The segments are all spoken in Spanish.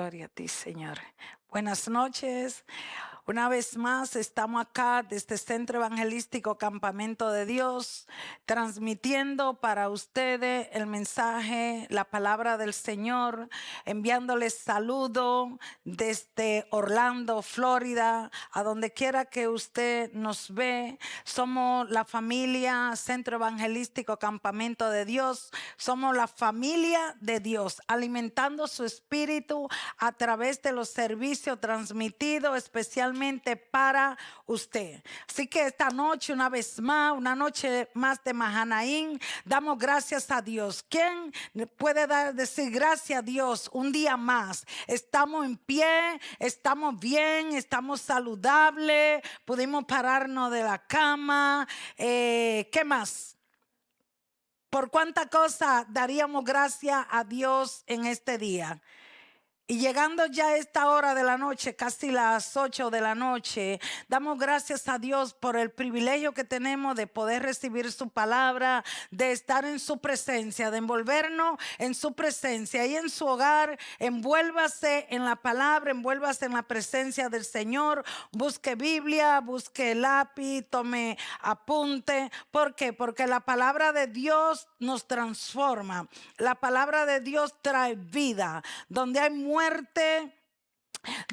Gloria a ti, Señor. Buenas noches. Una vez más estamos acá desde Centro Evangelístico Campamento de Dios, transmitiendo para ustedes el mensaje, la palabra del Señor, enviándoles saludo desde Orlando, Florida, a donde quiera que usted nos ve. Somos la familia Centro Evangelístico Campamento de Dios, somos la familia de Dios, alimentando su espíritu a través de los servicios transmitidos especialmente para usted. Así que esta noche, una vez más, una noche más de Mahanaim, damos gracias a Dios. ¿Quién puede decir gracias a Dios un día más? Estamos en pie, estamos bien, estamos saludables, pudimos pararnos de la cama. ¿Qué más? ¿Por cuánta cosa daríamos gracias a Dios en este día? Y llegando ya a esta hora de la noche, casi las 8 de la noche, damos gracias a Dios por el privilegio que tenemos de poder recibir su palabra, de estar en su presencia, de envolvernos en su presencia y en su hogar. Envuélvase en la palabra, envuélvase en la presencia del Señor. Busque Biblia, busque lápiz, tome apunte. ¿Por qué? Porque la palabra de Dios nos transforma. La palabra de Dios trae vida. Donde hay muerte,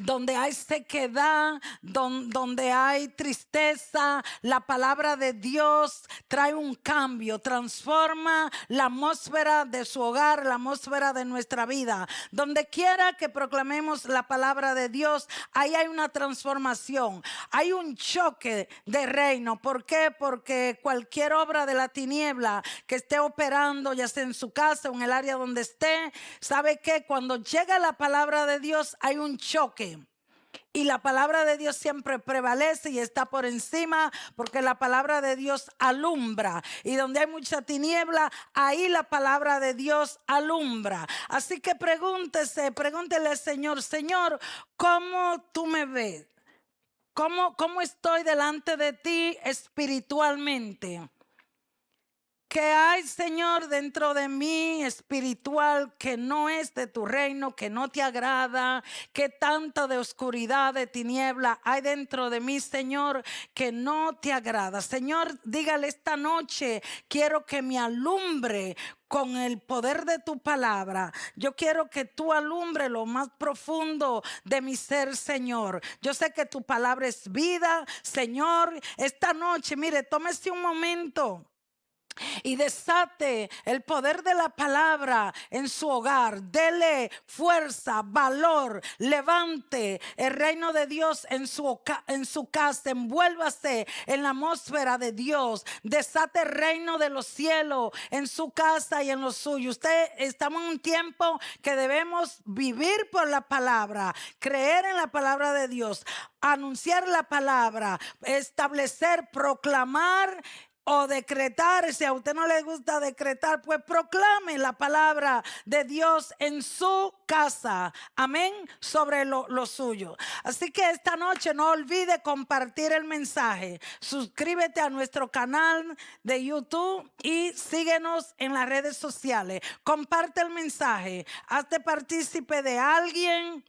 donde hay sequedad, donde hay tristeza, la palabra de Dios trae un cambio, transforma la atmósfera de su hogar, la atmósfera de nuestra vida. Donde quiera que proclamemos la palabra de Dios, ahí hay una transformación, hay un choque de reino. ¿Por qué? Porque cualquier obra de la tiniebla que esté operando, ya sea en su casa o en el área donde esté, sabe que cuando llega la palabra de Dios hay un choque. Y la palabra de Dios siempre prevalece y está por encima, porque la palabra de Dios alumbra. Y donde hay mucha tiniebla, ahí la palabra de Dios alumbra. Así que pregúntele al Señor: Señor, ¿cómo tú me ves? ¿Cómo estoy delante de ti espiritualmente? ¿Qué hay, Señor, dentro de mí espiritual que no es de tu reino, que no te agrada? ¿Qué tanto de oscuridad, de tiniebla hay dentro de mí, Señor, que no te agrada? Señor, dígale esta noche: quiero que me alumbre con el poder de tu palabra. Yo quiero que tú alumbre lo más profundo de mi ser, Señor. Yo sé que tu palabra es vida, Señor. Esta noche, mire, tómese un momento y desate el poder de la palabra en su hogar. Dele fuerza, valor, levante el reino de Dios en su casa. Envuélvase en la atmósfera de Dios. Desate el reino de los cielos en su casa y en lo suyo. Estamos en un tiempo que debemos vivir por la palabra, creer en la palabra de Dios, anunciar la palabra, establecer, proclamar o decretar. Si a usted no le gusta decretar, pues proclame la palabra de Dios en su casa. Amén. Sobre lo suyo. Así que esta noche no olvide compartir el mensaje. Suscríbete a nuestro canal de YouTube y síguenos en las redes sociales. Comparte el mensaje. Hazte partícipe de alguien,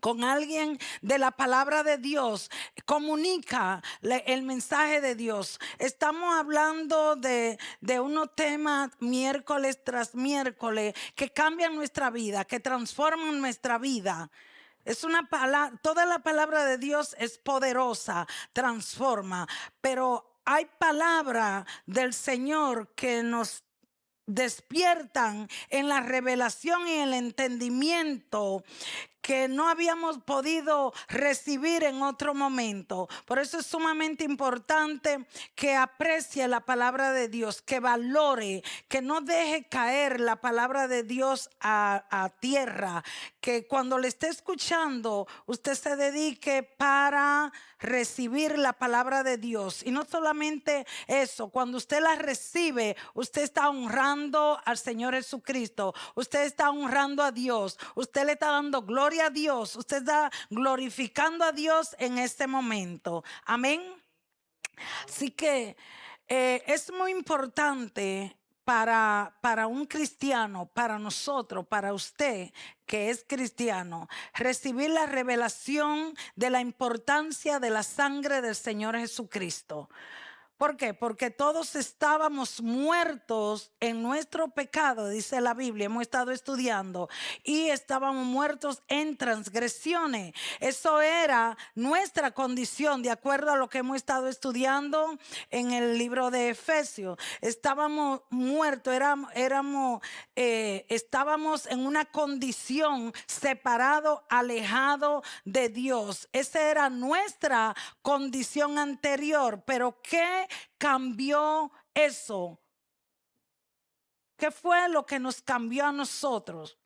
con alguien de la palabra de Dios. Comunica el mensaje de Dios. Estamos hablando de unos temas miércoles tras miércoles que cambian nuestra vida, que transforman nuestra vida. Es una palabra, toda la palabra de Dios es poderosa, transforma, pero hay palabra del Señor que nos despiertan en la revelación y el entendimiento que no habíamos podido recibir en otro momento. Por eso es sumamente importante que aprecie la palabra de Dios, que valore, que no deje caer la palabra de Dios a tierra, que cuando le esté escuchando usted se dedique para recibir la palabra de Dios. Y no solamente eso, cuando usted la recibe, usted está honrando al Señor Jesucristo, usted está honrando a Dios, usted le está dando gloria a Dios, usted está glorificando a Dios en este momento. Amén. Así que es muy importante para un cristiano, para nosotros, para usted que es cristiano, recibir la revelación de la importancia de la sangre del Señor Jesucristo. ¿Por qué? Porque todos estábamos muertos en nuestro pecado, dice la Biblia, hemos estado estudiando, y estábamos muertos en transgresiones. Eso era nuestra condición, de acuerdo a lo que hemos estado estudiando en el libro de Efesios. Estábamos muertos, estábamos en una condición separado, alejado de Dios. Esa era nuestra condición anterior, pero ¿qué cambió eso? ¿Qué fue lo que nos cambió a nosotros?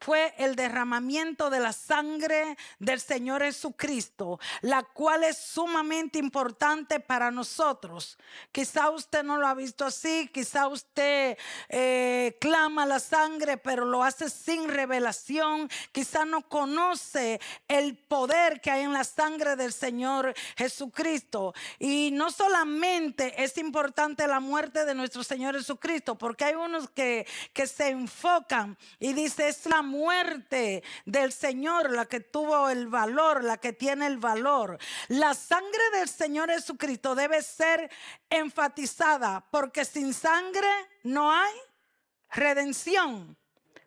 Fue el derramamiento de la sangre del Señor Jesucristo, la cual es sumamente importante para nosotros. Quizá usted no lo ha visto así, quizá usted clama la sangre, pero lo hace sin revelación. Quizá no conoce el poder que hay en la sangre del Señor Jesucristo. Y no solamente es importante la muerte de nuestro Señor Jesucristo, porque hay unos que se enfocan y dicen es la muerte del Señor la que tuvo el valor, la que tiene el valor. La sangre del Señor Jesucristo debe ser enfatizada, porque sin sangre no hay redención.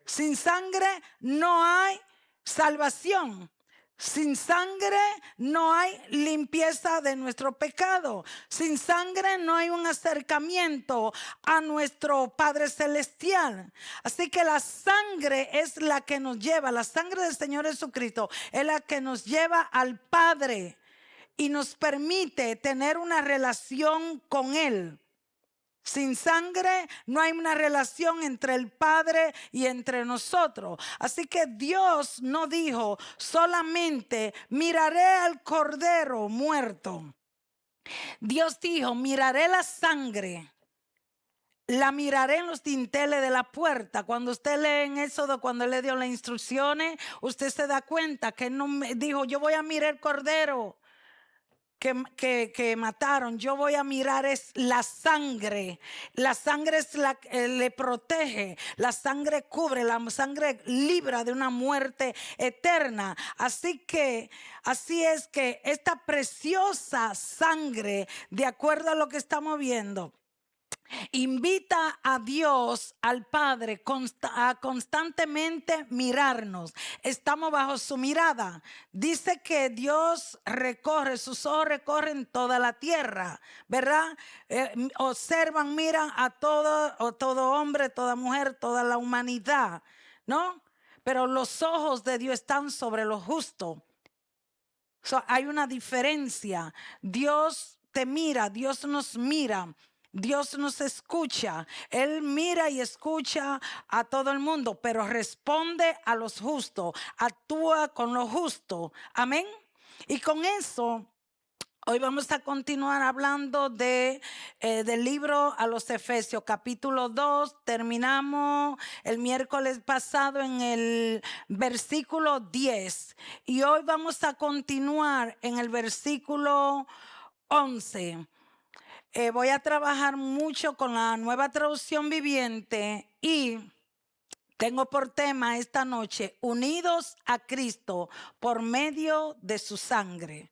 Sin sangre no hay salvación. Sin sangre no hay limpieza de nuestro pecado. Sin sangre no hay un acercamiento a nuestro Padre Celestial. Así que la sangre es la que nos lleva, la sangre del Señor Jesucristo es la que nos lleva al Padre y nos permite tener una relación con Él. Sin sangre no hay una relación entre el Padre y entre nosotros. Así que Dios no dijo solamente miraré al cordero muerto. Dios dijo miraré la sangre. La miraré en los dinteles de la puerta. Cuando usted lee en Éxodo, cuando Él le dio las instrucciones, usted se da cuenta que no dijo yo voy a mirar el cordero que mataron. Yo voy a mirar es la sangre. La sangre es la que le protege. La sangre cubre, la sangre libra de una muerte eterna. Así es que esta preciosa sangre, de acuerdo a lo que estamos viendo, invita a Dios, al Padre, a constantemente mirarnos. Estamos bajo su mirada. Dice que Dios recorre, sus ojos recorren toda la tierra, ¿verdad? Observan, miran a todo hombre, toda mujer, toda la humanidad, ¿no? Pero los ojos de Dios están sobre los justos. Hay una diferencia. Dios te mira, Dios nos mira. Dios nos escucha. Él mira y escucha a todo el mundo, pero responde a los justos, actúa con lo justo. Amén. Y con eso, hoy vamos a continuar hablando del libro a los Efesios, capítulo 2. Terminamos el miércoles pasado en el versículo 10. Y hoy vamos a continuar en el versículo 11. Voy a trabajar mucho con la Nueva Traducción Viviente y tengo por tema esta noche, unidos a Cristo por medio de su sangre.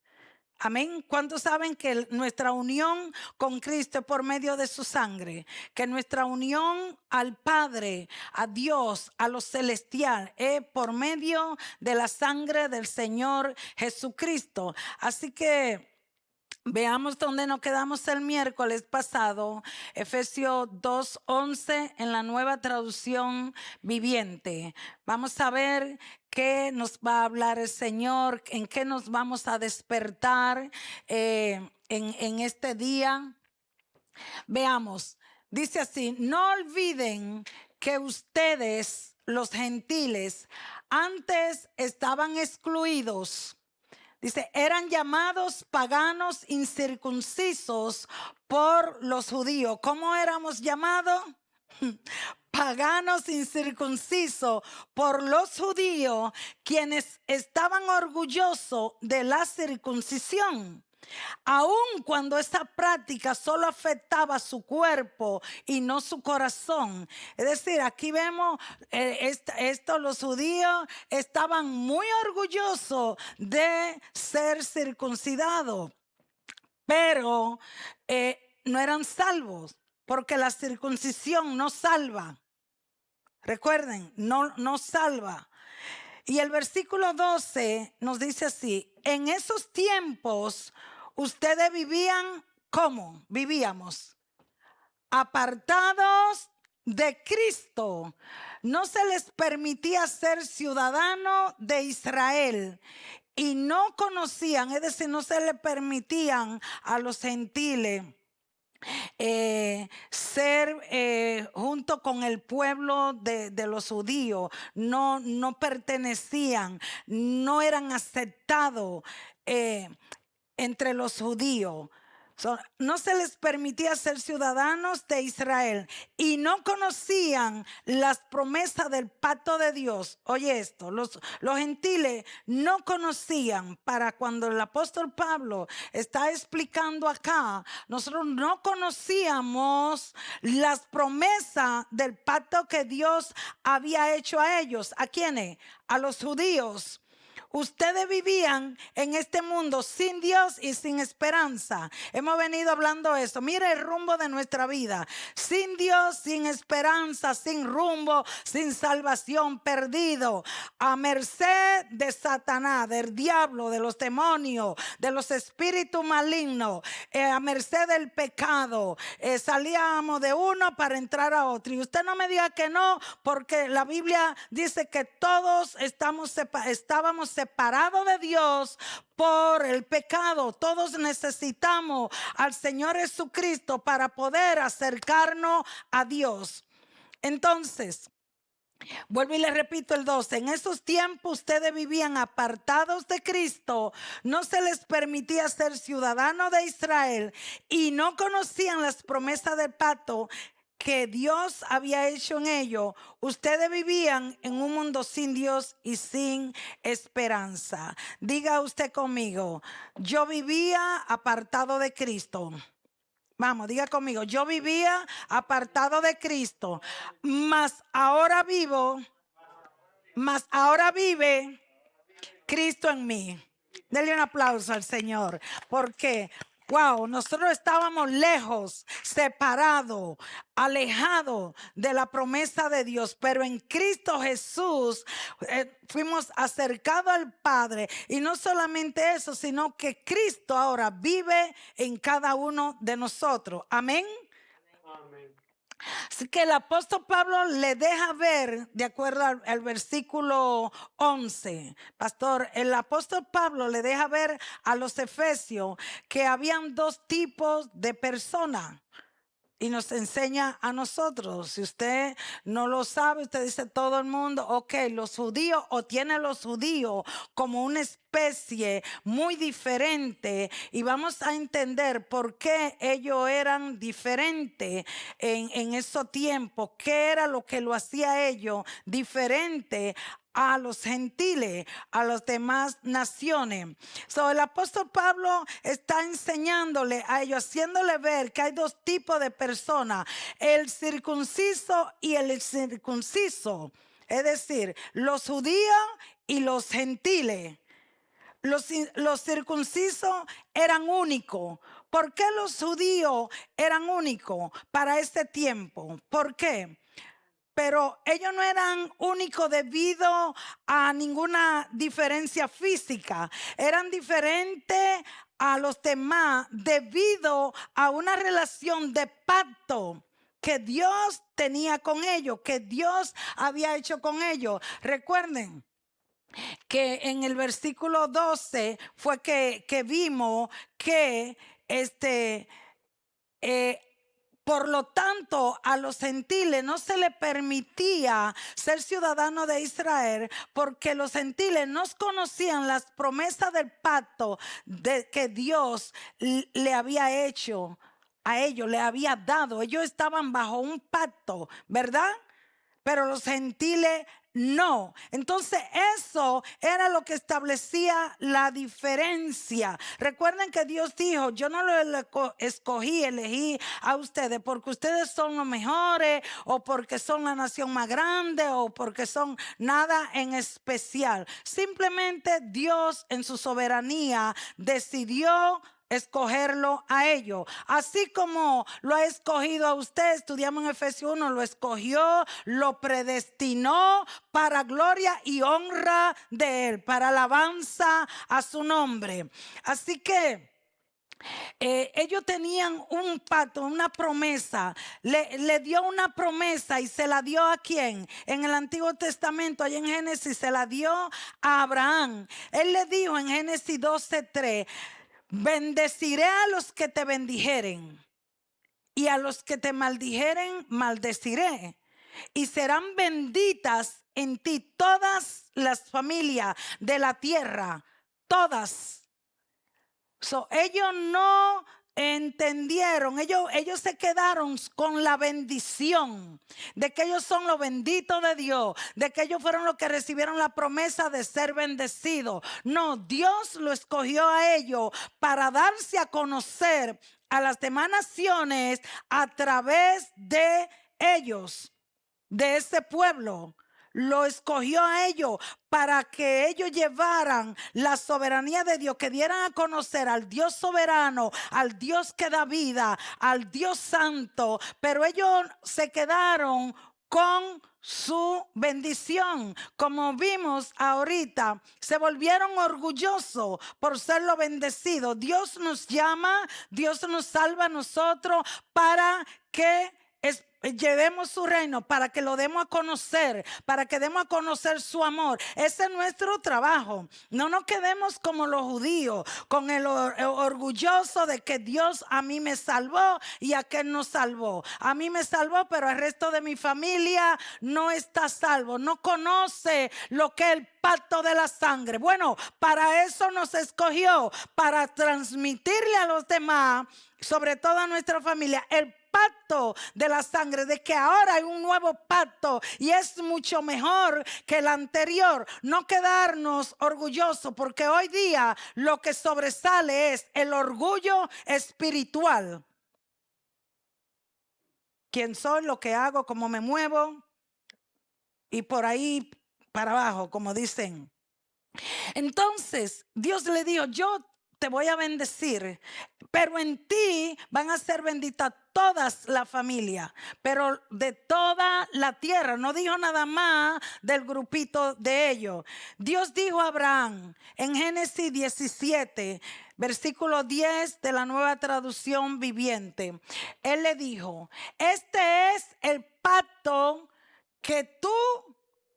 Amén. ¿Cuántos saben que nuestra unión con Cristo es por medio de su sangre? Que nuestra unión al Padre, a Dios, a lo celestial, es por medio de la sangre del Señor Jesucristo. Así que veamos dónde nos quedamos el miércoles pasado, Efesios 2:11 en la Nueva Traducción Viviente. Vamos a ver qué nos va a hablar el Señor, en qué nos vamos a despertar en este día. Veamos, dice así: no olviden que ustedes, los gentiles, antes estaban excluidos. Dice, eran llamados paganos incircuncisos por los judíos. ¿Cómo éramos llamados? Paganos incircuncisos por los judíos, quienes estaban orgullosos de la circuncisión. Aun cuando esta práctica solo afectaba su cuerpo y no su corazón. Es decir, aquí vemos los judíos estaban muy orgullosos de ser circuncidados, pero no eran salvos, porque la circuncisión no salva. Recuerden, no salva. Y el versículo 12 nos dice así: en esos tiempos ustedes vivían, ¿cómo? Vivíamos apartados de Cristo. No se les permitía ser ciudadano de Israel y no conocían, es decir, no se le permitían a los gentiles ser junto con el pueblo de los judíos. No pertenecían, no eran aceptados entre los judíos. No se les permitía ser ciudadanos de Israel y no conocían las promesas del pacto de Dios. Oye esto, los gentiles no conocían. Para cuando el apóstol Pablo está explicando acá, nosotros no conocíamos las promesas del pacto que Dios había hecho a ellos. ¿A quiénes? A los judíos. Ustedes vivían en este mundo sin Dios y sin esperanza. Hemos venido hablando de eso. Mire el rumbo de nuestra vida. Sin Dios, sin esperanza, sin rumbo, sin salvación, perdido. A merced de Satanás, del diablo, de los demonios, de los espíritus malignos. A merced del pecado. Salíamos de uno para entrar a otro. Y usted no me diga que no, porque la Biblia dice que todos estábamos separados de Dios por el pecado. Todos necesitamos al Señor Jesucristo para poder acercarnos a Dios. Entonces, vuelvo y le repito el 12. En esos tiempos ustedes vivían apartados de Cristo, no se les permitía ser ciudadanos de Israel y no conocían las promesas del pacto que Dios había hecho en ellos. Ustedes vivían en un mundo sin Dios y sin esperanza. Diga usted conmigo: yo vivía apartado de Cristo. Vamos, diga conmigo: yo vivía apartado de Cristo, mas ahora vive Cristo en mí. Denle un aplauso al Señor, porque wow, nosotros estábamos lejos, separados, alejados de la promesa de Dios, pero en Cristo Jesús fuimos acercados al Padre. Y no solamente eso, sino que Cristo ahora vive en cada uno de nosotros. Amén. Amén. Así que el apóstol Pablo le deja ver, de acuerdo al versículo 11, pastor, el apóstol Pablo le deja ver a los efesios que habían dos tipos de personas. Y nos enseña a nosotros. Si usted no lo sabe, usted dice todo el mundo, ok, los judíos, o tiene los judíos como una especie muy diferente, y vamos a entender por qué ellos eran diferentes en esos tiempos, qué era lo que lo hacía a ellos diferente a los gentiles, a las demás naciones. El apóstol Pablo está enseñándole a ellos, haciéndole ver que hay dos tipos de personas: el circunciso y el incircunciso. Es decir, los judíos y los gentiles. Los circuncisos eran únicos. ¿Por qué los judíos eran únicos para este tiempo? ¿Por qué? Pero ellos no eran únicos debido a ninguna diferencia física. Eran diferentes a los demás debido a una relación de pacto que Dios tenía con ellos, que Dios había hecho con ellos. Recuerden que en el versículo 12 fue que vimos que por lo tanto, a los gentiles no se les permitía ser ciudadanos de Israel, porque los gentiles no conocían las promesas del pacto que Dios le había hecho a ellos, le había dado. Ellos estaban bajo un pacto, ¿verdad? Pero los gentiles no. Entonces eso era lo que establecía la diferencia. Recuerden que Dios dijo, yo no lo elegí a ustedes porque ustedes son los mejores o porque son la nación más grande o porque son nada en especial. Simplemente Dios en su soberanía decidió escogerlo a ellos, así como lo ha escogido a usted. Estudiamos en Efesios 1, lo escogió, lo predestinó para gloria y honra de él, para alabanza a su nombre. Así que ellos tenían un pacto, una promesa. Le dio una promesa y se la dio ¿a quién? En el Antiguo Testamento, allá en Génesis, se la dio a Abraham. Él le dijo en Génesis 12:3, bendeciré a los que te bendijeren y a los que te maldijeren maldeciré. Y serán benditas en ti todas las familias de la tierra, todas. Ellos no entendieron, ellos se quedaron con la bendición de que ellos son los benditos de Dios, de que ellos fueron los que recibieron la promesa de ser bendecidos. No, Dios lo escogió a ellos para darse a conocer a las demás naciones a través de ellos, de ese pueblo. Lo escogió a ellos para que ellos llevaran la soberanía de Dios, que dieran a conocer al Dios soberano, al Dios que da vida, al Dios santo. Pero ellos se quedaron con su bendición. Como vimos ahorita, se volvieron orgullosos por ser lo bendecido. Dios nos llama, Dios nos salva a nosotros para que llevemos su reino, para que lo demos a conocer, para que demos a conocer su amor. Ese es nuestro trabajo. No nos quedemos como los judíos, con el orgulloso de que Dios a mí me salvó y a aquel no salvó. A mí me salvó, pero el resto de mi familia no está salvo, no conoce lo que es el pacto de la sangre. Bueno, para eso nos escogió, para transmitirle a los demás, sobre todo a nuestra familia, el pacto de la sangre, de que ahora hay un nuevo pacto y es mucho mejor que el anterior. No quedarnos orgullosos, porque hoy día lo que sobresale es el orgullo espiritual. ¿Quién soy? Lo que hago, cómo me muevo y por ahí para abajo, como dicen. Entonces Dios le dijo, yo te voy a bendecir, pero en ti van a ser benditas todas las familias, pero de toda la tierra. No dijo nada más del grupito de ellos. Dios dijo a Abraham en Génesis 17, versículo 10 de la Nueva Traducción Viviente. Él le dijo, este es el pacto que tú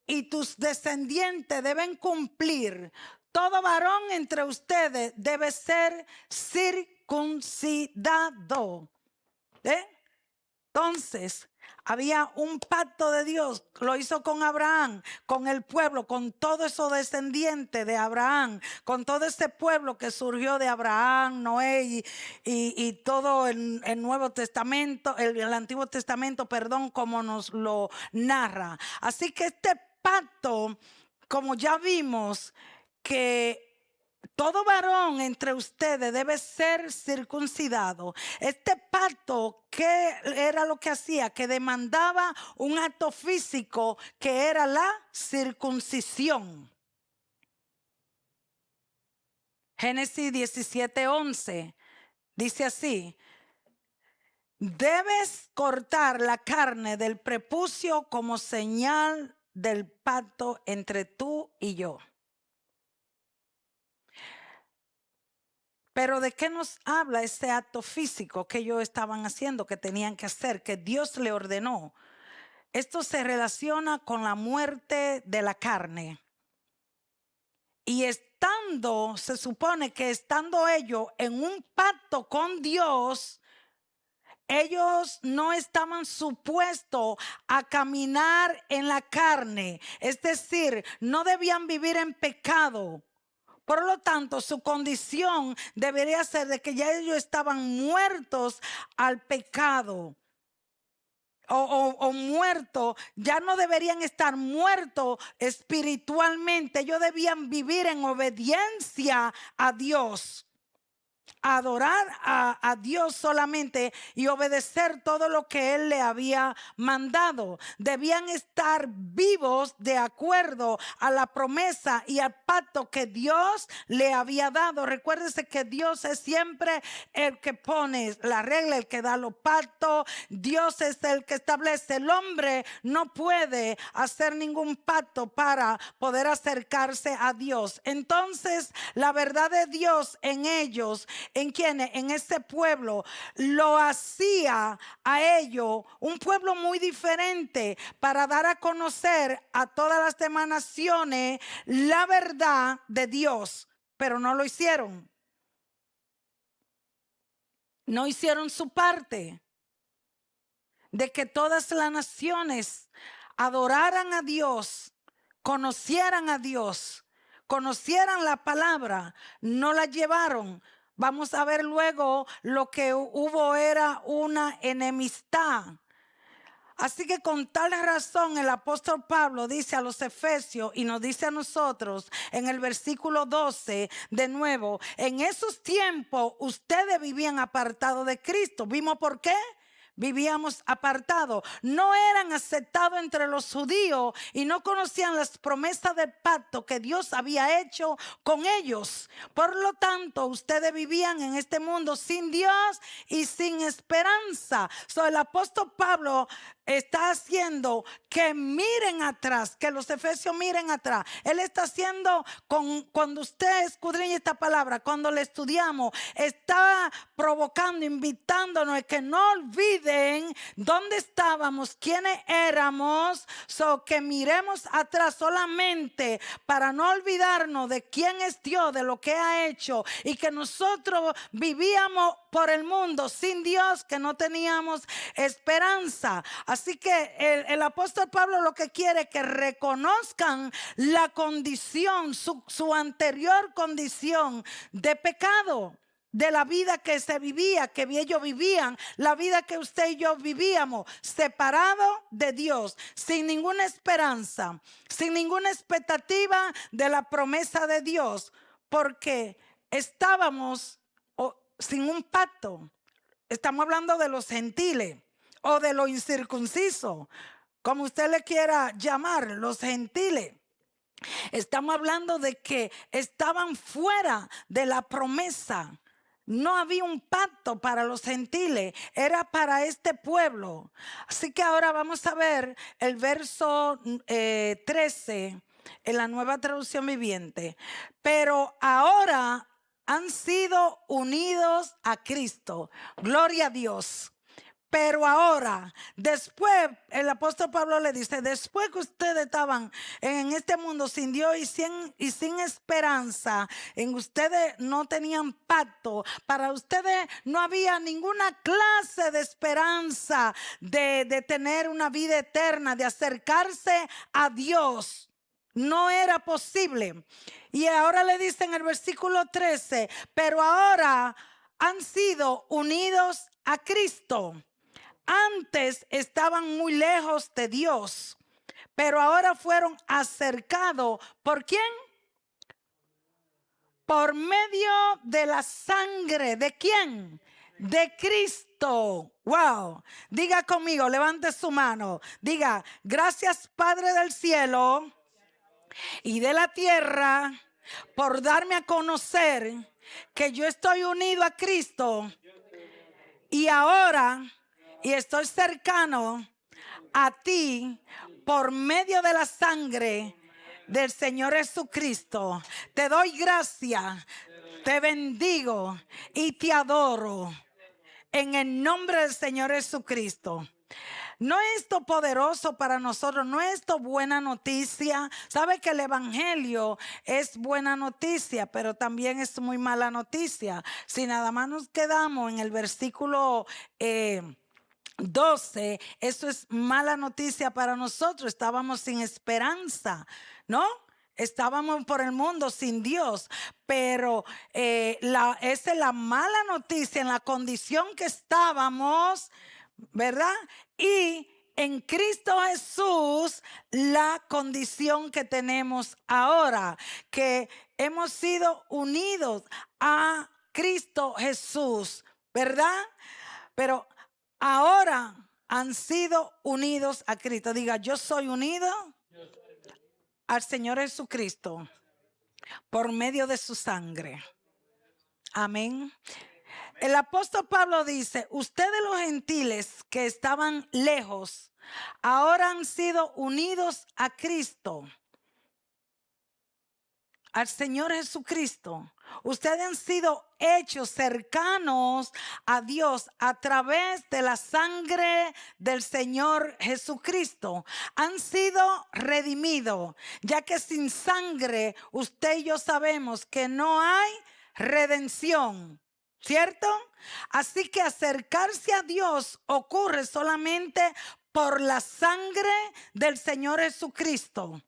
y tus descendientes deben cumplir. Todo varón entre ustedes debe ser circuncidado. Entonces, había un pacto de Dios, lo hizo con Abraham, con el pueblo, con todo eso descendiente de Abraham, con todo ese pueblo que surgió de Abraham, Noé y todo el Nuevo Testamento, el Antiguo Testamento, perdón, como nos lo narra. Así que este pacto, como ya vimos, que todo varón entre ustedes debe ser circuncidado. Este pacto, ¿qué era lo que hacía? Que demandaba un acto físico, que era la circuncisión. Génesis 17:11 dice así: debes cortar la carne del prepucio como señal del pacto entre tú y yo. Pero ¿de qué nos habla ese acto físico que ellos estaban haciendo, que tenían que hacer, que Dios le ordenó? Esto se relaciona con la muerte de la carne. Y se supone que estando ellos en un pacto con Dios, ellos no estaban supuestos a caminar en la carne. Es decir, no debían vivir en pecado. Por lo tanto, su condición debería ser de que ya ellos estaban muertos al pecado. o muertos, ya no deberían estar muertos espiritualmente. Ellos debían vivir en obediencia a Dios. Adorar a Dios solamente y obedecer todo lo que Él le había mandado. Debían estar vivos de acuerdo a la promesa y al pacto que Dios le había dado. Recuérdese que Dios es siempre el que pone la regla, el que da los pactos. Dios es el que establece. El hombre no puede hacer ningún pacto para poder acercarse a Dios. Entonces, la verdad de Dios en ellos, en quienes, en este pueblo, lo hacía a ellos un pueblo muy diferente, para dar a conocer a todas las demás naciones la verdad de Dios, pero no lo hicieron. No hicieron su parte de que todas las naciones adoraran a Dios, conocieran a Dios, conocieran la palabra. No la llevaron. Vamos a ver luego, lo que hubo era una enemistad. Así que con tal razón el apóstol Pablo dice a los efesios y nos dice a nosotros en el versículo 12 de nuevo: en esos tiempos ustedes vivían apartados de Cristo. ¿Vimos por qué? Vivíamos apartados, no eran aceptados entre los judíos y no conocían las promesas del pacto que Dios había hecho con ellos. Por lo tanto, ustedes vivían en este mundo sin Dios y sin esperanza. El apóstol Pablo está haciendo que miren atrás, que los efesios miren atrás. Él está haciendo, cuando usted escudriña esta palabra, cuando la estudiamos, está provocando, invitándonos a que no olviden dónde estábamos, quiénes éramos, que miremos atrás solamente para no olvidarnos de quién es Dios, de lo que ha hecho, y que nosotros vivíamos por el mundo sin Dios, que no teníamos esperanza. Así que el apóstol Pablo lo que quiere es que reconozcan la condición, su anterior condición de pecado, de la vida que se vivía, que ellos vivían, la vida que usted y yo vivíamos, separados de Dios, sin ninguna esperanza, sin ninguna expectativa de la promesa de Dios, porque estábamos sin un pacto. Estamos hablando de los gentiles o de los incircuncisos, como usted le quiera llamar, los gentiles. Estamos hablando de que estaban fuera de la promesa. No había un pacto para los gentiles, era para este pueblo. Así que ahora vamos a ver el verso 13 en la Nueva Traducción Viviente. Pero ahora han sido unidos a Cristo. Gloria a Dios. Pero ahora, después, el apóstol Pablo le dice: después que ustedes estaban en este mundo sin Dios y sin esperanza, en ustedes no tenían pacto, para ustedes no había ninguna clase de esperanza de tener una vida eterna, de acercarse a Dios. No era posible. Y ahora le dice en el versículo 13: pero ahora han sido unidos a Cristo. Antes estaban muy lejos de Dios, pero ahora fueron acercados. ¿Por quién? Por medio de la sangre. ¿De quién? De Cristo. Wow. Diga conmigo, levante su mano. Diga: gracias, Padre del cielo y de la tierra, por darme a conocer que yo estoy unido a Cristo y ahora estoy cercano a ti por medio de la sangre del Señor Jesucristo. Te doy gracias, te bendigo y te adoro en el nombre del Señor Jesucristo. ¿No es esto poderoso para nosotros? ¿No es esto buena noticia? ¿Sabe que el evangelio es buena noticia, pero también es muy mala noticia? Si nada más nos quedamos en el versículo 12, eso es mala noticia para nosotros. Estábamos sin esperanza, ¿no? Estábamos por el mundo sin Dios, pero esa es la mala noticia en la condición que estábamos, ¿verdad? Y en Cristo Jesús la condición que tenemos ahora, que hemos sido unidos a Cristo Jesús, ¿verdad? Pero ahora han sido unidos a Cristo. Diga, yo soy unido al Señor Jesucristo por medio de su sangre. Amén. El apóstol Pablo dice, ustedes los gentiles que estaban lejos, ahora han sido unidos a Cristo, al Señor Jesucristo. Ustedes han sido hechos cercanos a Dios a través de la sangre del Señor Jesucristo. Han sido redimidos, ya que sin sangre usted y yo sabemos que no hay redención. ¿Cierto? Así que acercarse a Dios ocurre solamente por la sangre del Señor Jesucristo.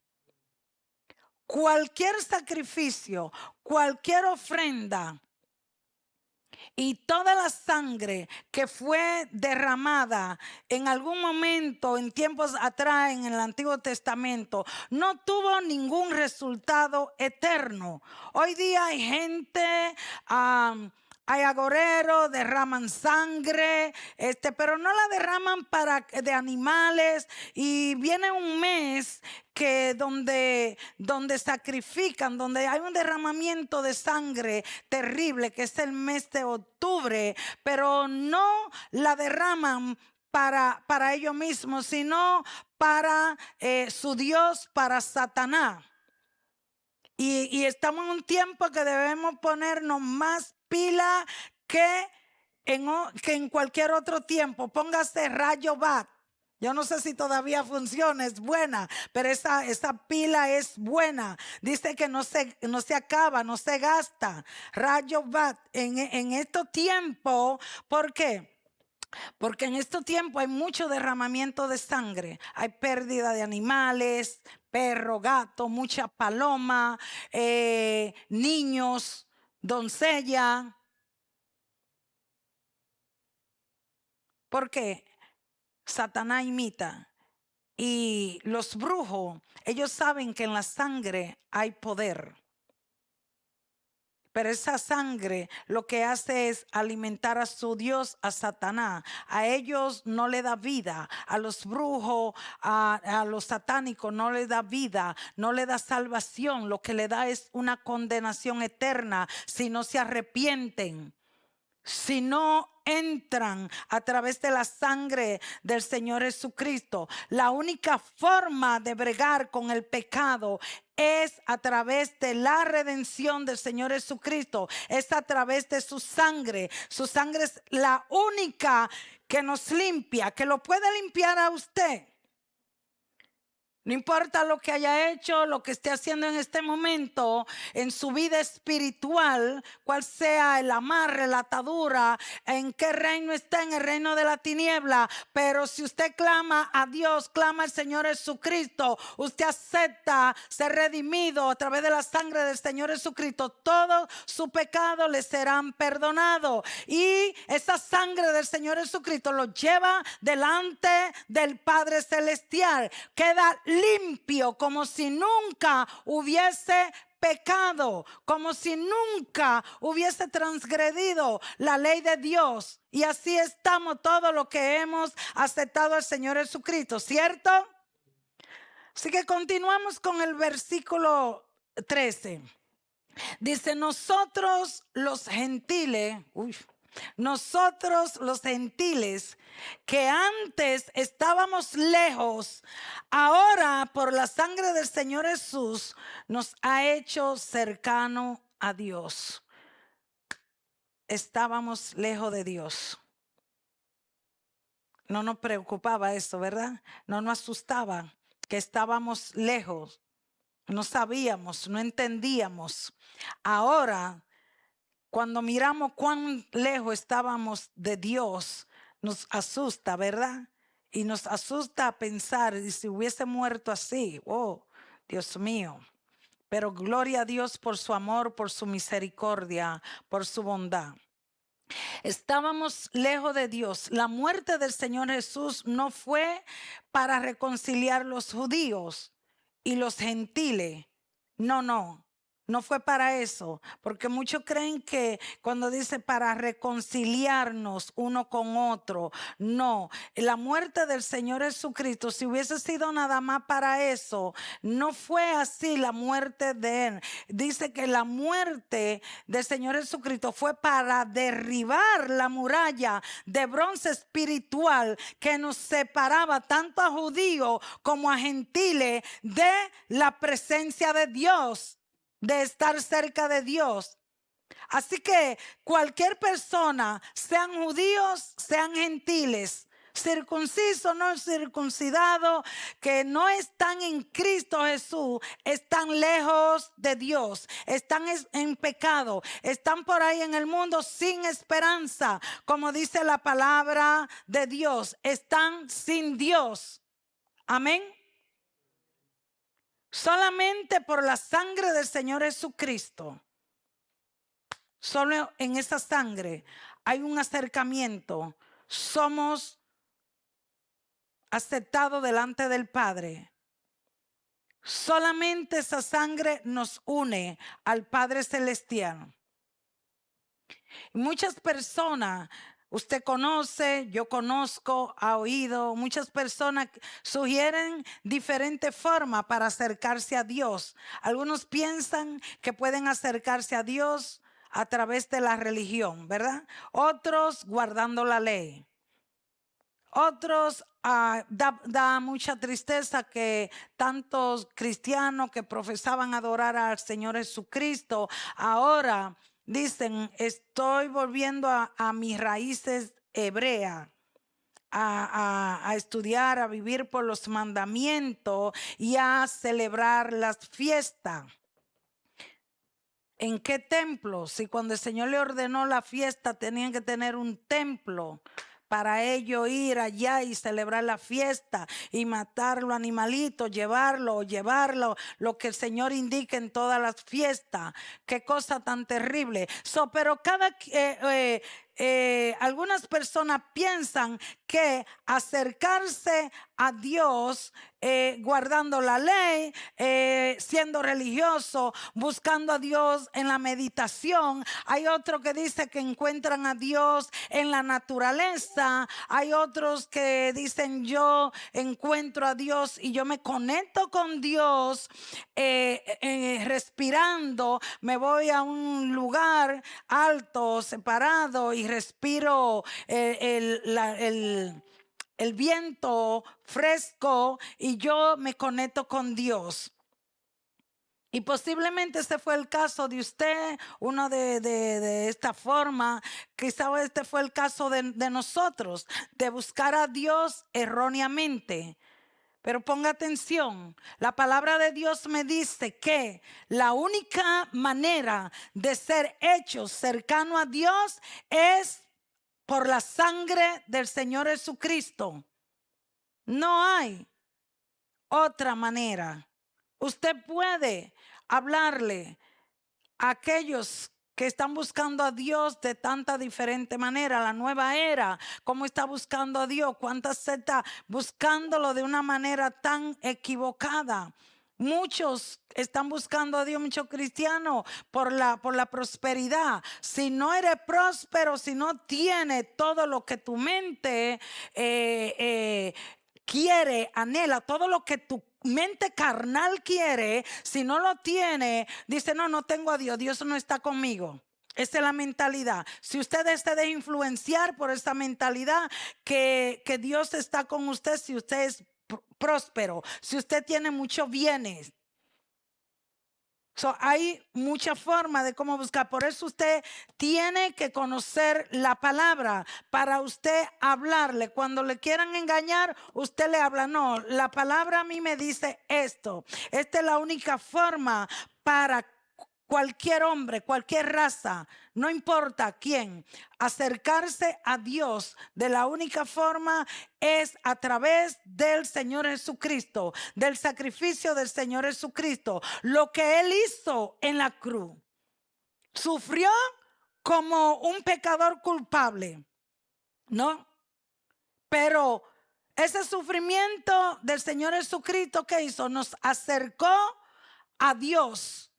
Cualquier sacrificio, cualquier ofrenda y toda la sangre que fue derramada en algún momento, en tiempos atrás, en el Antiguo Testamento, no tuvo ningún resultado eterno. Hoy día hay gente, hay agoreros, derraman sangre, pero no la derraman de animales, y viene un mes que donde sacrifican, donde hay un derramamiento de sangre terrible, que es el mes de octubre, pero no la derraman para ellos mismos, sino para su Dios, para Satanás. Y estamos en un tiempo que debemos ponernos más pila que en cualquier otro tiempo. Póngase rayo bat. Yo no sé si todavía funciona, es buena, pero esa pila es buena. Dice que no se acaba, no se gasta. Rayo bat en estos tiempos. ¿Por qué? Porque en estos tiempos hay mucho derramamiento de sangre. Hay pérdida de animales, perro, gato, mucha paloma, niños, doncella. ¿Por qué? Satanás imita. Y los brujos, ellos saben que en la sangre hay poder. Pero esa sangre lo que hace es alimentar a su Dios, a Satanás. A ellos no le da vida. A los brujos, a los satánicos no le da vida, no le da salvación. Lo que le da es una condenación eterna si no se arrepienten. Si no entran a través de la sangre del Señor Jesucristo. La única forma de bregar con el pecado es a través de la redención del Señor Jesucristo. Es a través de su sangre. Su sangre es la única que nos limpia, que lo puede limpiar a usted. No importa lo que haya hecho, lo que esté haciendo en este momento, en su vida espiritual, cuál sea el amarre, la atadura, en qué reino está, en el reino de la tiniebla. Pero si usted clama a Dios, clama al Señor Jesucristo, usted acepta ser redimido a través de la sangre del Señor Jesucristo, todo su pecado le serán perdonados. Y esa sangre del Señor Jesucristo lo lleva delante del Padre Celestial. Queda limpio, como si nunca hubiese pecado, como si nunca hubiese transgredido la ley de Dios. Y así estamos todos los que hemos aceptado al Señor Jesucristo, ¿cierto? Así que continuamos con el versículo 13. Dice, nosotros los gentiles, que antes estábamos lejos, ahora por la sangre del Señor Jesús nos ha hecho cercano a Dios. Estábamos lejos de Dios. No nos preocupaba eso, ¿verdad? No nos asustaba que estábamos lejos. No sabíamos, no entendíamos. Ahora, cuando miramos cuán lejos estábamos de Dios, nos asusta, ¿verdad? Y nos asusta pensar, y si hubiese muerto así, oh, Dios mío. Pero gloria a Dios por su amor, por su misericordia, por su bondad. Estábamos lejos de Dios. La muerte del Señor Jesús no fue para reconciliar los judíos y los gentiles. No, no. No fue para eso, porque muchos creen que cuando dice para reconciliarnos uno con otro, no, la muerte del Señor Jesucristo, si hubiese sido nada más para eso, no fue así la muerte de Él. Dice que la muerte del Señor Jesucristo fue para derribar la muralla de bronce espiritual que nos separaba tanto a judíos como a gentiles de la presencia de Dios, de estar cerca de Dios. Así que cualquier persona, sean judíos, sean gentiles, circunciso, no circuncidado, que no están en Cristo Jesús, están lejos de Dios, están en pecado, están por ahí en el mundo sin esperanza, como dice la palabra de Dios, están sin Dios. Amén. Solamente por la sangre del Señor Jesucristo, solo en esa sangre hay un acercamiento. Somos aceptados delante del Padre. Solamente esa sangre nos une al Padre Celestial. Muchas personas, usted conoce, yo conozco, ha oído, muchas personas sugieren diferentes formas para acercarse a Dios. Algunos piensan que pueden acercarse a Dios a través de la religión, ¿verdad? Otros guardando la ley. Otros da mucha tristeza que tantos cristianos que profesaban adorar al Señor Jesucristo ahora dicen, estoy volviendo a mis raíces hebreas. A estudiar, a vivir por los mandamientos y a celebrar las fiestas. ¿En qué templo? Si cuando el Señor le ordenó la fiesta tenían que tener un templo para ello ir allá y celebrar la fiesta y matar los animalitos, llevarlo, lo que el Señor indica en todas las fiestas. Qué cosa tan terrible. Pero algunas personas piensan que acercarse a Dios guardando la ley, siendo religioso, buscando a Dios en la meditación. Hay otro que dice que encuentran a Dios en la naturaleza. Hay otros que dicen yo encuentro a Dios y yo me conecto con Dios respirando. Me voy a un lugar alto, separado y respiro el viento fresco y yo me conecto con Dios. Y posiblemente este fue el caso de usted, uno de esta forma. Quizá este fue el caso de nosotros, de buscar a Dios erróneamente. Pero ponga atención, la palabra de Dios me dice que la única manera de ser hechos cercano a Dios es por la sangre del Señor Jesucristo. No hay otra manera. Usted puede hablarle a aquellos que están buscando a Dios de tanta diferente manera. La nueva era, ¿cómo está buscando a Dios? ¿Cuántas se está buscándolo de una manera tan equivocada? Muchos están buscando a Dios, muchos cristianos, por la prosperidad. Si no eres próspero, si no tienes todo lo que tu mente quiere, anhela, todo lo que tu mente carnal quiere, si no lo tiene, dice no tengo a Dios, Dios no está conmigo. Esa es la mentalidad. Si usted se deja influenciar por esta mentalidad que Dios está con usted, si usted es próspero, si usted tiene muchos bienes. Hay muchas formas de cómo buscar. Por eso usted tiene que conocer la palabra para usted hablarle. Cuando le quieran engañar, usted le habla. No, la palabra a mí me dice esto. Esta es la única forma para cualquier hombre, cualquier raza, no importa quién, acercarse a Dios de la única forma es a través del Señor Jesucristo, del sacrificio del Señor Jesucristo, lo que Él hizo en la cruz. Sufrió como un pecador culpable, ¿no? Pero ese sufrimiento del Señor Jesucristo, ¿qué hizo? Nos acercó a Dios.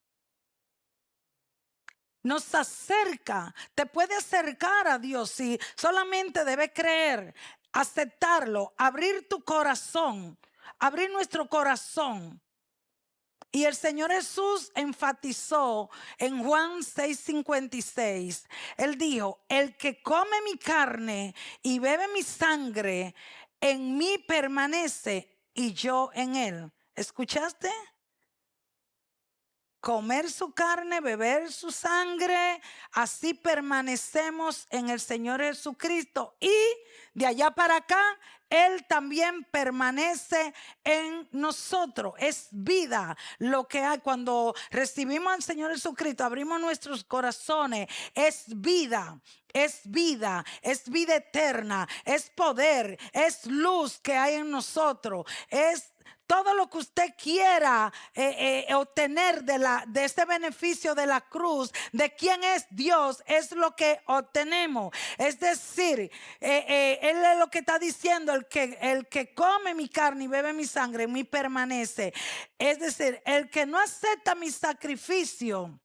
Nos acerca, te puede acercar a Dios si solamente debes creer, aceptarlo, abrir tu corazón, abrir nuestro corazón. Y el Señor Jesús enfatizó en Juan 6:56. Él dijo, el que come mi carne y bebe mi sangre, en mí permanece y yo en él. ¿Escuchaste? Comer su carne, beber su sangre, así permanecemos en el Señor Jesucristo. Y de allá para acá, Él también permanece en nosotros. Es vida lo que hay cuando recibimos al Señor Jesucristo, abrimos nuestros corazones. Es vida. Es vida eterna, es poder, es luz que hay en nosotros, es todo lo que usted quiera obtener de este beneficio de la cruz, de quién es Dios, es lo que obtenemos. Es decir, Él es lo que está diciendo, el que come mi carne y bebe mi sangre, en mí permanece. Es decir, el que no acepta mi sacrificio,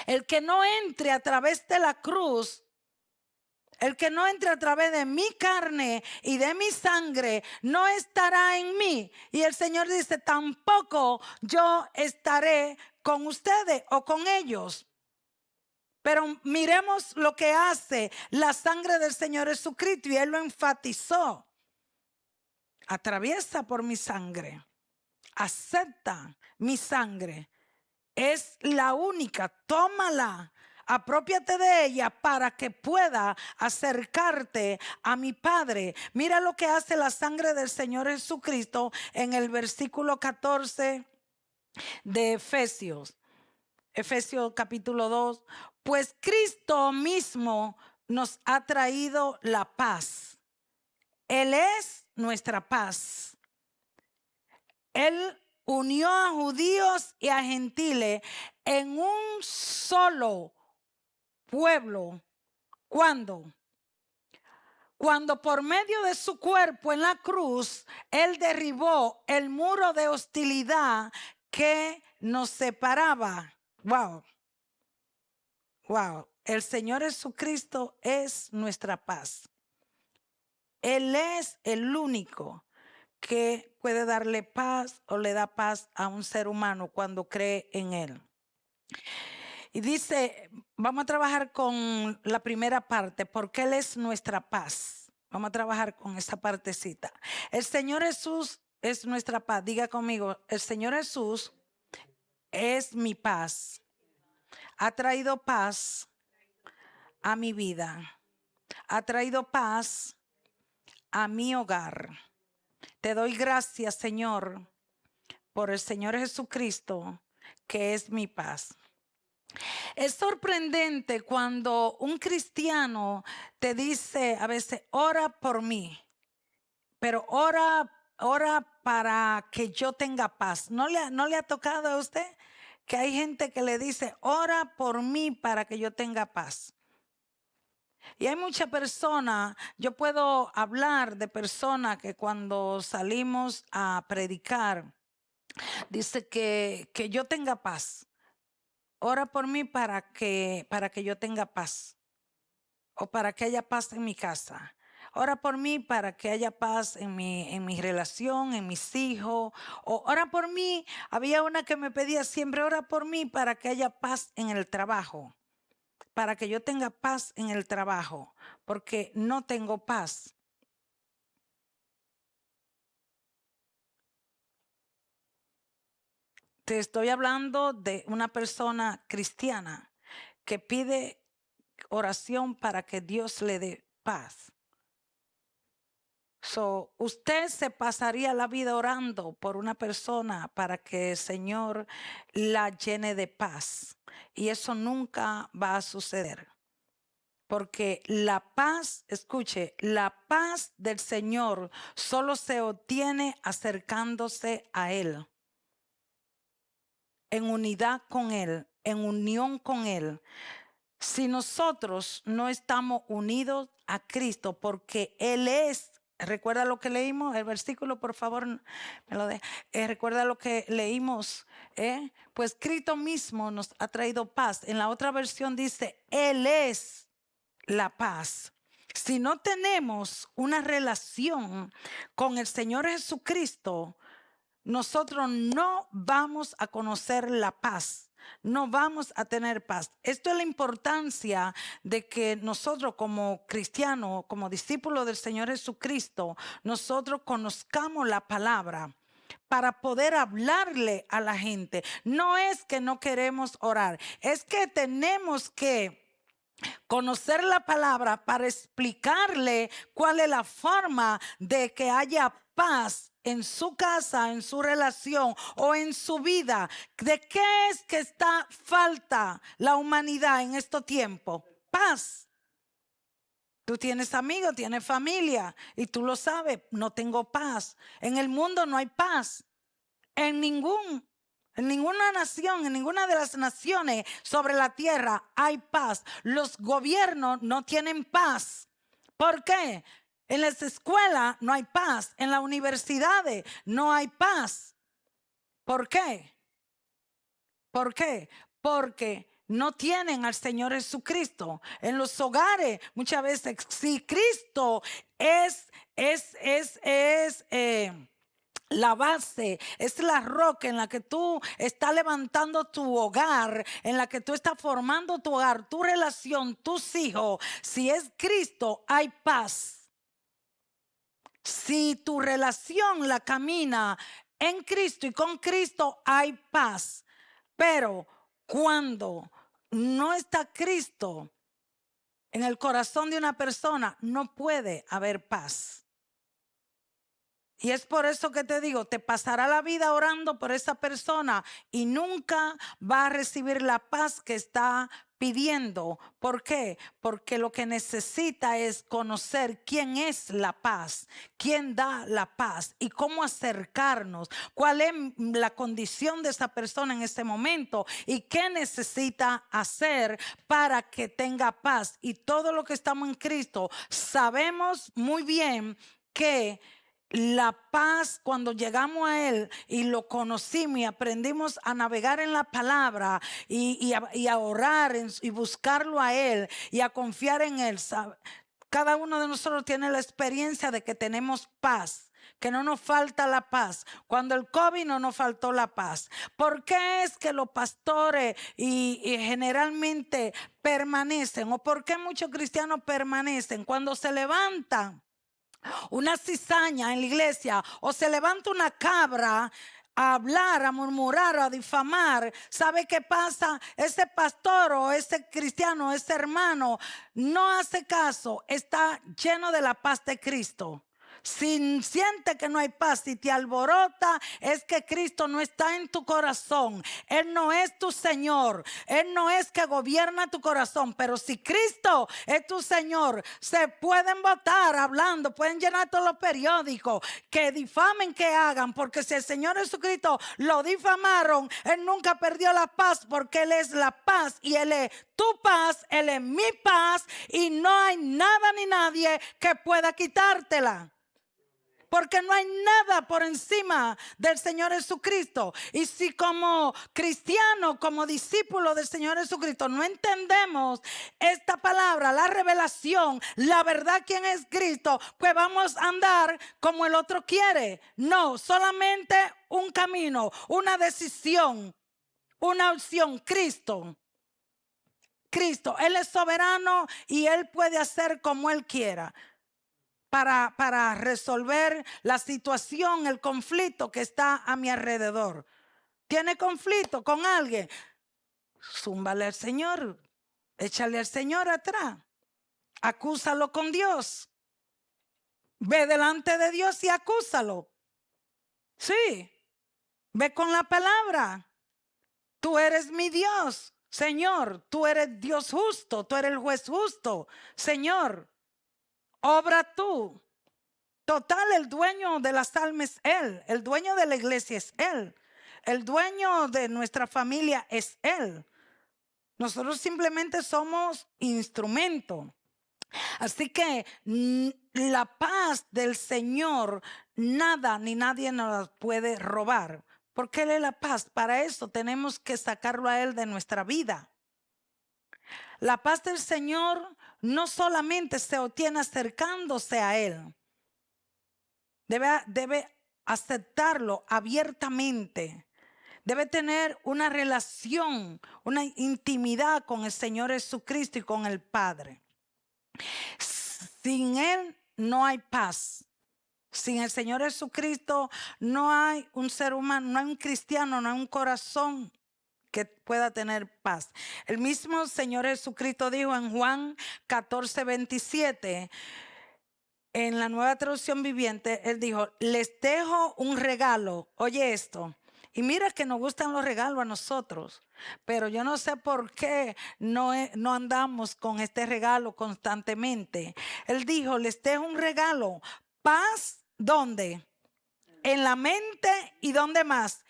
el que no entre a través de la cruz, el que no entre a través de mi carne y de mi sangre no estará en mí. Y el Señor dice, tampoco yo estaré con ustedes o con ellos. Pero miremos lo que hace la sangre del Señor Jesucristo, y Él lo enfatizó. Atraviesa por mi sangre, acepta mi sangre. Es la única, tómala. Apropiate de ella para que pueda acercarte a mi Padre. Mira lo que hace la sangre del Señor Jesucristo en el versículo 14 de Efesios. Efesios capítulo 2. Pues Cristo mismo nos ha traído la paz. Él es nuestra paz. Él unió a judíos y a gentiles en un solo pueblo. ¿Cuándo? Cuando por medio de su cuerpo en la cruz, Él derribó el muro de hostilidad que nos separaba. Wow. Wow. El Señor Jesucristo es nuestra paz. Él es el único que puede darle paz o le da paz a un ser humano cuando cree en Él. Y dice, vamos a trabajar con la primera parte, porque Él es nuestra paz. Vamos a trabajar con esa partecita. El Señor Jesús es nuestra paz. Diga conmigo, el Señor Jesús es mi paz. Ha traído paz a mi vida. Ha traído paz a mi hogar. Te doy gracias, Señor, por el Señor Jesucristo, que es mi paz. Es sorprendente cuando un cristiano te dice a veces, ora por mí, pero ora para que yo tenga paz. ¿No le ha tocado a usted que hay gente que le dice, ora por mí para que yo tenga paz? Y hay muchas personas, yo puedo hablar de personas que cuando salimos a predicar, dice que yo tenga paz. Ora por mí para que yo tenga paz. O para que haya paz en mi casa. Ora por mí para que haya paz en mi relación, en mis hijos. O ora por mí. Había una que me pedía siempre, ora por mí para que haya paz en el trabajo. Para que yo tenga paz en el trabajo. Porque no tengo paz. Te estoy hablando de una persona cristiana que pide oración para que Dios le dé paz. Usted se pasaría la vida orando por una persona para que el Señor la llene de paz. Y eso nunca va a suceder. Porque la paz, escuche, la paz del Señor solo se obtiene acercándose a Él. En unidad con Él, en unión con Él. si nosotros no estamos unidos a Cristo, porque Él es, recuerda lo que leímos, el versículo, por favor, me lo recuerda lo que leímos, pues Cristo mismo nos ha traído paz. En la otra versión dice, Él es la paz. Si no tenemos una relación con el Señor Jesucristo, nosotros no vamos a conocer la paz. No vamos a tener paz. Esto es la importancia de que nosotros como cristianos, como discípulos del Señor Jesucristo, nosotros conozcamos la palabra para poder hablarle a la gente. No es que no queremos orar, es que tenemos que conocer la palabra para explicarle cuál es la forma de que haya paz en su casa, en su relación o en su vida. ¿De qué es que está falta la humanidad en estos tiempos? Paz. Tú tienes amigos, tienes familia y tú lo sabes, no tengo paz. En el mundo no hay paz. En ninguna nación, en ninguna de las naciones sobre la tierra hay paz. Los gobiernos no tienen paz. ¿Por qué? En las escuelas no hay paz. En las universidades no hay paz. ¿Por qué? ¿Por qué? Porque no tienen al Señor Jesucristo. En los hogares, muchas veces, si Cristo es la base, es la roca en la que tú estás levantando tu hogar, en la que tú estás formando tu hogar, tu relación, tus hijos. Si es Cristo, hay paz. Si tu relación la camina en Cristo y con Cristo, hay paz. Pero cuando no está Cristo en el corazón de una persona, no puede haber paz. Y es por eso que te digo, te pasará la vida orando por esa persona y nunca va a recibir la paz que está pidiendo. ¿Por qué? Porque lo que necesita es conocer quién es la paz, quién da la paz y cómo acercarnos, cuál es la condición de esa persona en ese momento y qué necesita hacer para que tenga paz. Y todo lo que estamos en Cristo sabemos muy bien que la paz, cuando llegamos a Él y lo conocimos y aprendimos a navegar en la palabra y a orar y buscarlo a Él y a confiar en Él, cada uno de nosotros tiene la experiencia de que tenemos paz, que no nos falta la paz. Cuando el COVID no nos faltó la paz. ¿Por qué es que los pastores y generalmente permanecen? ¿O por qué muchos cristianos permanecen? Cuando se levantan una cizaña en la iglesia o se levanta una cabra a hablar, a murmurar, a difamar, ¿sabe qué pasa? Ese pastor o ese cristiano, ese hermano no hace caso, está lleno de la paz de Cristo. Si siente que no hay paz y te alborota, es que Cristo no está en tu corazón. Él no es tu Señor. Él no es que gobierna tu corazón. Pero si Cristo es tu Señor, se pueden votar hablando, pueden llenar todos los periódicos, que difamen, que hagan. Porque si el Señor Jesucristo lo difamaron, Él nunca perdió la paz, porque Él es la paz y Él es tu paz, Él es mi paz y no hay nada ni nadie que pueda quitártela. Porque no hay nada por encima del Señor Jesucristo. Y si como cristiano, como discípulo del Señor Jesucristo, no entendemos esta palabra, la revelación, la verdad, quién es Cristo, pues vamos a andar como el otro quiere. No, solamente un camino, una decisión, una opción, Cristo. Cristo, Él es soberano y Él puede hacer como Él quiera. Para resolver la situación, el conflicto que está a mi alrededor. ¿Tiene conflicto con alguien? Zúmbale al Señor, échale al Señor atrás, acúsalo con Dios. Ve delante de Dios y acúsalo. Sí, ve con la palabra. Tú eres mi Dios, Señor. Tú eres Dios justo, tú eres el juez justo, Señor. Obra tú. Total, el dueño de las almas es Él. El dueño de la iglesia es Él. El dueño de nuestra familia es Él. Nosotros simplemente somos instrumento. Así que la paz del Señor, nada ni nadie nos la puede robar. Porque Él es la paz. Para eso tenemos que sacarlo a Él de nuestra vida. La paz del Señor no solamente se obtiene acercándose a Él. Debe aceptarlo abiertamente. Debe tener una relación, una intimidad con el Señor Jesucristo y con el Padre. Sin Él no hay paz. Sin el Señor Jesucristo no hay un ser humano, no hay un cristiano, no hay un corazón que pueda tener paz. El mismo Señor Jesucristo dijo en Juan 14:27, en la Nueva Traducción Viviente, Él dijo, les dejo un regalo. Oye esto. Y mira que nos gustan los regalos a nosotros, pero yo no sé por qué no andamos con este regalo constantemente. Él dijo, les dejo un regalo. Paz, ¿dónde? En la mente y ¿dónde más?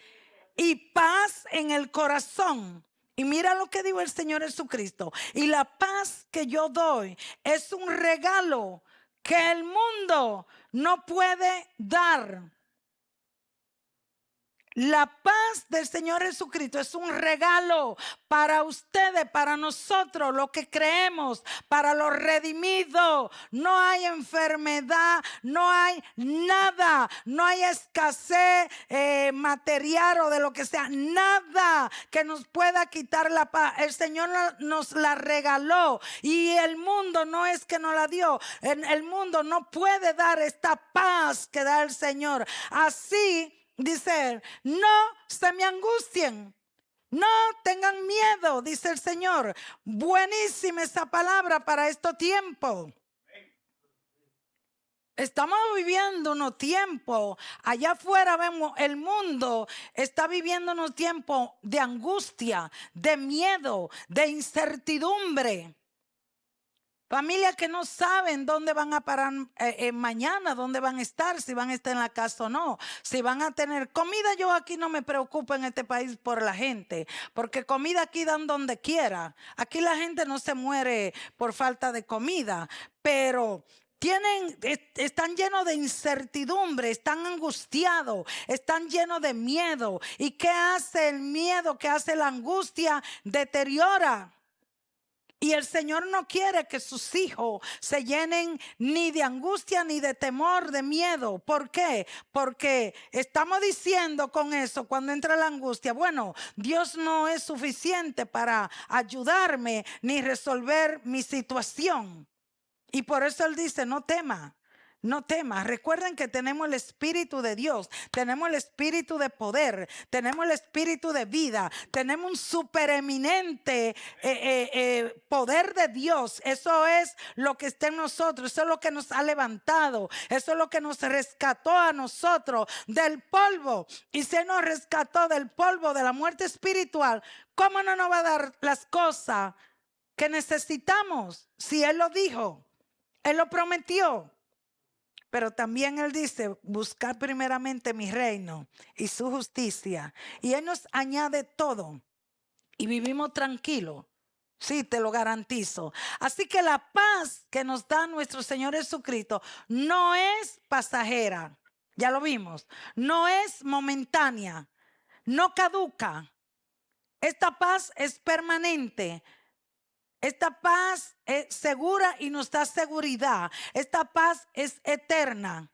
Y paz en el corazón. Y mira lo que dijo el Señor Jesucristo. Y la paz que yo doy es un regalo que el mundo no puede dar. La paz del Señor Jesucristo es un regalo para ustedes, para nosotros, lo que creemos, para los redimidos. No hay enfermedad, no hay nada, no hay escasez material o de lo que sea, nada que nos pueda quitar la paz. El Señor nos la regaló y el mundo no es que nos la dio. El mundo no puede dar esta paz que da el Señor. Así dice él, no se me angustien, no tengan miedo, dice el Señor. Buenísima esa palabra para este tiempo. Estamos viviendo unos tiempos, allá afuera vemos el mundo está viviendo unos tiempos de angustia, de miedo, de incertidumbre. Familias que no saben dónde van a parar mañana, dónde van a estar, si van a estar en la casa o no, si van a tener comida. Yo aquí no me preocupo en este país por la gente, porque comida aquí dan donde quiera. Aquí la gente no se muere por falta de comida, pero están llenos de incertidumbre, están angustiados, están llenos de miedo. ¿Y qué hace el miedo? ¿Qué hace la angustia? Deteriora. Y el Señor no quiere que sus hijos se llenen ni de angustia, ni de temor, de miedo. ¿Por qué? Porque estamos diciendo con eso, cuando entra la angustia, bueno, Dios no es suficiente para ayudarme ni resolver mi situación. Y por eso Él dice, no tema. No temas. Recuerden que tenemos el Espíritu de Dios, tenemos el Espíritu de poder, tenemos el Espíritu de vida, tenemos un supereminente poder de Dios. Eso es lo que está en nosotros, eso es lo que nos ha levantado, eso es lo que nos rescató a nosotros del polvo. Y se nos rescató del polvo de la muerte espiritual. ¿Cómo no nos va a dar las cosas que necesitamos? Si Él lo dijo, Él lo prometió. Pero también Él dice, buscar primeramente mi reino y su justicia. Y Él nos añade todo. Y vivimos tranquilos. Sí, te lo garantizo. Así que la paz que nos da nuestro Señor Jesucristo no es pasajera. Ya lo vimos. No es momentánea. No caduca. Esta paz es permanente. Esta paz es segura y nos da seguridad. Esta paz es eterna.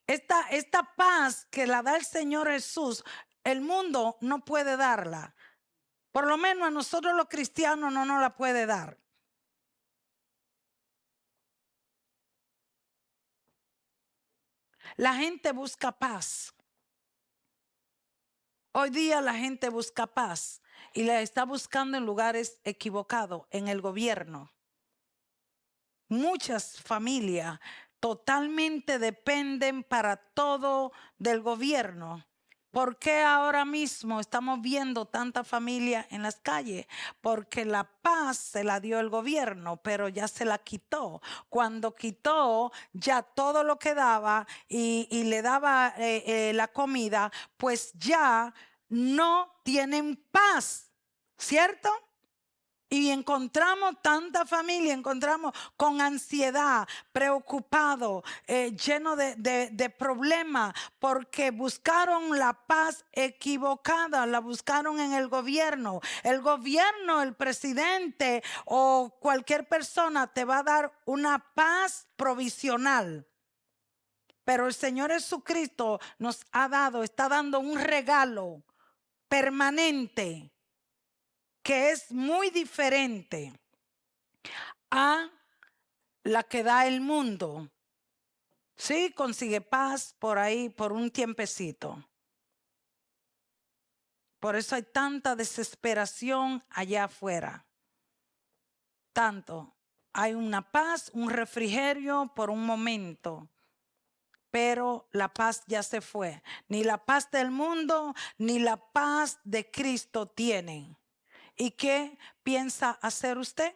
Esta paz que la da el Señor Jesús, el mundo no puede darla. Por lo menos a nosotros los cristianos no nos la puede dar. La gente busca paz. Hoy día la gente busca paz y la está buscando en lugares equivocados, en el gobierno. Muchas familias totalmente dependen para todo del gobierno. ¿Por qué ahora mismo estamos viendo tanta familia en las calles? Porque la paz se la dio el gobierno, pero ya se la quitó. Cuando quitó ya todo lo que daba y le daba la comida, pues ya no tienen paz. ¿cierto? Y encontramos tanta familia, encontramos con ansiedad, preocupado, lleno de problemas, porque buscaron la paz equivocada, la buscaron en el gobierno. El gobierno, el presidente o cualquier persona te va a dar una paz provisional. Pero el Señor Jesucristo nos ha dado, está dando un regalo permanente que es muy diferente a la que da el mundo. Sí, consigue paz por ahí por un tiempecito. Por eso hay tanta desesperación allá afuera. Tanto. Hay una paz, un refrigerio por un momento. Pero la paz ya se fue. Ni la paz del mundo, ni la paz de Cristo tienen. ¿Y qué piensa hacer usted?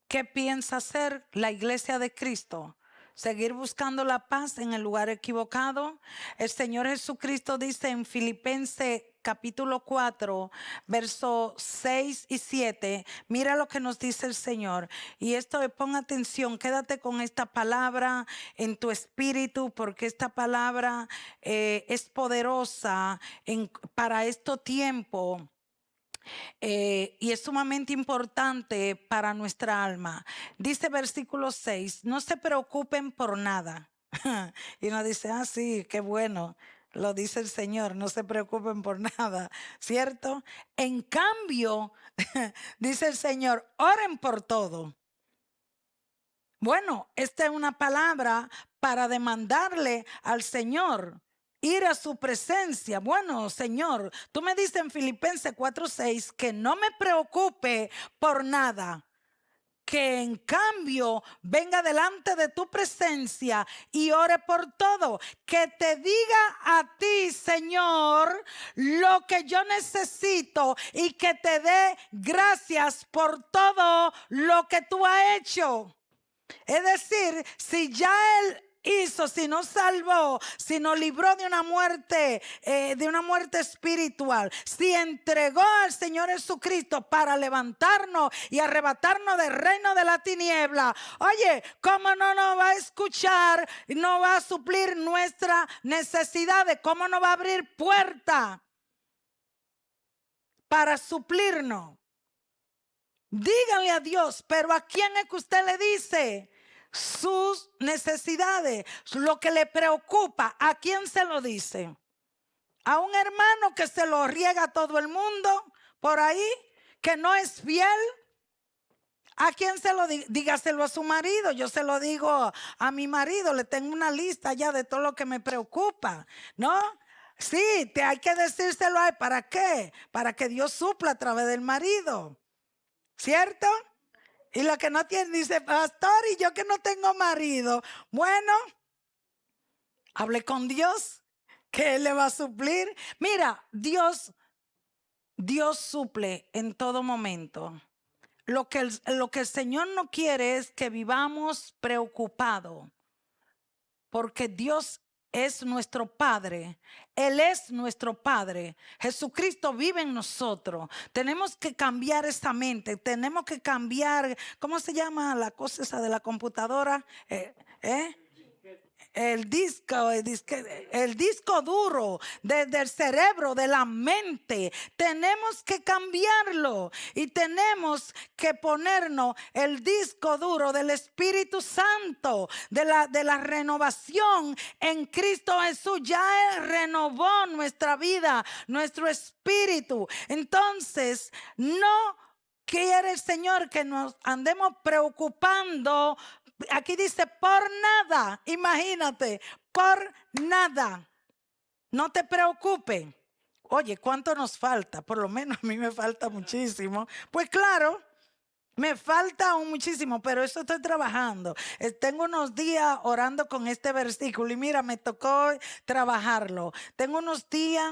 ¿Qué piensa hacer la iglesia de Cristo? ¿Seguir buscando la paz en el lugar equivocado? El Señor Jesucristo dice en Filipenses capítulo 4, versos 6 y 7, mira lo que nos dice el Señor. Y esto, pon atención, quédate con esta palabra en tu espíritu, porque esta palabra es poderosa para este tiempo. Y es sumamente importante para nuestra alma. Dice versículo 6, no se preocupen por nada. Y uno dice, sí, qué bueno, lo dice el Señor, no se preocupen por nada, ¿cierto? En cambio, dice el Señor, oren por todo. Bueno, esta es una palabra para demandarle al Señor ir a su presencia. Bueno, Señor, tú me dices en Filipenses 4:6 que no me preocupe por nada, que en cambio venga delante de tu presencia y ore por todo. Que te diga a ti, Señor, lo que yo necesito y que te dé gracias por todo lo que tú has hecho. Es decir, si ya Él hizo, si nos salvó, si nos libró de una muerte espiritual, si entregó al Señor Jesucristo para levantarnos y arrebatarnos del reino de la tiniebla, oye, ¿cómo no nos va a escuchar? No va a suplir nuestras necesidades. ¿Cómo no va a abrir puerta para suplirnos? Díganle a Dios, pero ¿a quién es que usted le dice sus necesidades, lo que le preocupa? ¿A quién se lo dice? ¿A un hermano que se lo riega a todo el mundo por ahí, que no es fiel? ¿A quién se lo diga? Dígaselo a su marido. Yo se lo digo a mi marido, le tengo una lista ya de todo lo que me preocupa, ¿no? Sí, hay que decírselo a él. ¿Para qué? Para que Dios supla a través del marido, ¿cierto? Y lo que no tiene, dice, pastor, y yo que no tengo marido. Bueno, hable con Dios, que Él le va a suplir. Mira, Dios suple en todo momento. Lo que el Señor no quiere es que vivamos preocupados, porque Dios es nuestro Padre. Él es nuestro Padre. Jesucristo vive en nosotros. Tenemos que cambiar esa mente. Tenemos que cambiar, ¿cómo se llama la cosa esa de la computadora? El disco duro del cerebro, de la mente. Tenemos que cambiarlo y tenemos que ponernos el disco duro del Espíritu Santo, de la renovación en Cristo Jesús. Ya Él renovó nuestra vida, nuestro espíritu. Entonces, no quiere el Señor que nos andemos preocupando. Aquí dice por nada, imagínate, por nada. No te preocupes. Oye, ¿cuánto nos falta? Por lo menos a mí me falta muchísimo. Pues claro, me falta aún muchísimo, pero eso estoy trabajando. Tengo unos días orando con este versículo y mira, me tocó trabajarlo. Tengo unos días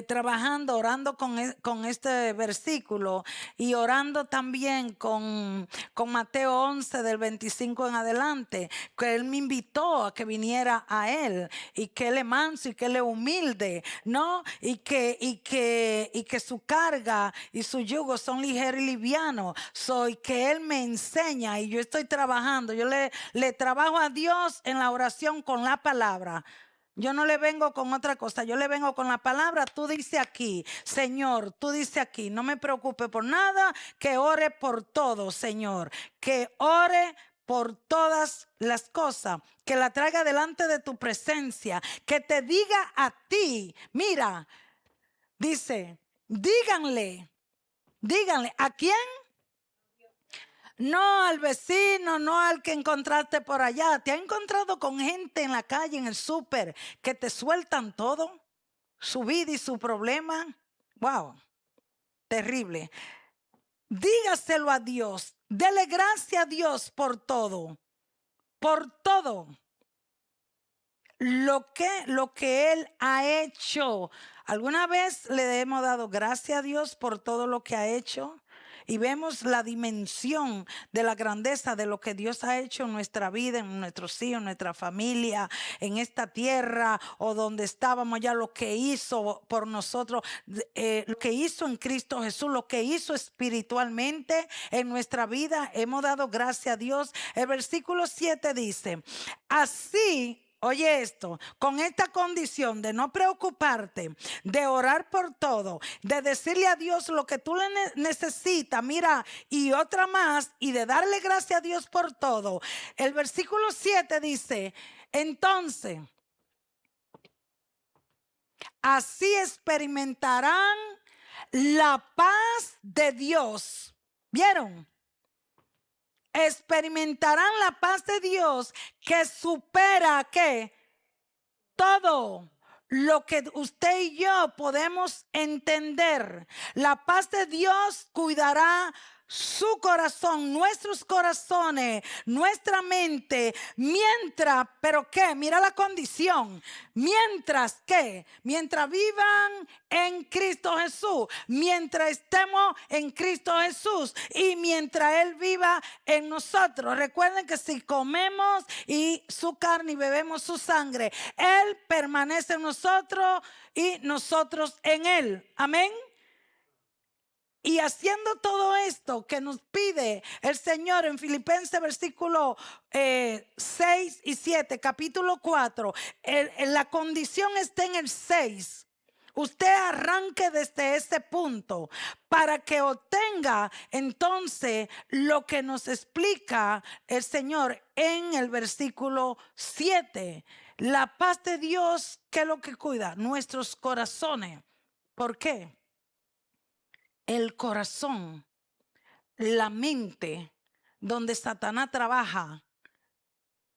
trabajando, orando con este versículo y orando también con Mateo 11 del 25 en adelante, que él me invitó a que viniera a él y que él es manso y que él es humilde, ¿no? Y que su carga y su yugo son ligeros y livianos. Soy que él me enseña y yo estoy trabajando. Yo le trabajo a Dios en la oración con la palabra. Yo no le vengo con otra cosa, yo le vengo con la palabra. Tú dices aquí, Señor, tú dices aquí, no me preocupe por nada, que ore por todo, Señor, que ore por todas las cosas, que la traiga delante de tu presencia, que te diga a ti, mira, dice, díganle, ¿a quién? No al vecino, no al que encontraste por allá. ¿Te has encontrado con gente en la calle, en el súper, que te sueltan todo? Su vida y su problema. Wow, terrible. Dígaselo a Dios. Dele gracias a Dios por todo. Por todo lo que Él ha hecho. ¿Alguna vez le hemos dado gracias a Dios por todo lo que ha hecho? Y vemos la dimensión de la grandeza de lo que Dios ha hecho en nuestra vida, en nuestros hijos, en nuestra familia, en esta tierra o donde estábamos ya, lo que hizo por nosotros, lo que hizo en Cristo Jesús, lo que hizo espiritualmente en nuestra vida. Hemos dado gracias a Dios. El versículo 7 dice, así. Oye esto, con esta condición de no preocuparte, de orar por todo, de decirle a Dios lo que tú le necesitas, mira, y otra más, y de darle gracias a Dios por todo. El versículo 7 dice, entonces, así experimentarán la paz de Dios. ¿Vieron? Experimentarán la paz de Dios que supera ¿qué? Todo lo que usted y yo podemos entender. La paz de Dios cuidará su corazón, nuestros corazones, nuestra mente, mientras, pero qué, mira la condición, mientras que, mientras vivan en Cristo Jesús, mientras estemos en Cristo Jesús y mientras Él viva en nosotros. Recuerden que si comemos y su carne y bebemos su sangre, Él permanece en nosotros y nosotros en Él. Amén. Y haciendo todo esto que nos pide el Señor en Filipenses versículo 6 y 7, capítulo 4, la condición está en el 6. Usted arranque desde ese punto para que obtenga entonces lo que nos explica el Señor en el versículo 7. La paz de Dios, ¿qué es lo que cuida? Nuestros corazones. ¿Por qué? El corazón, la mente, donde Satanás trabaja.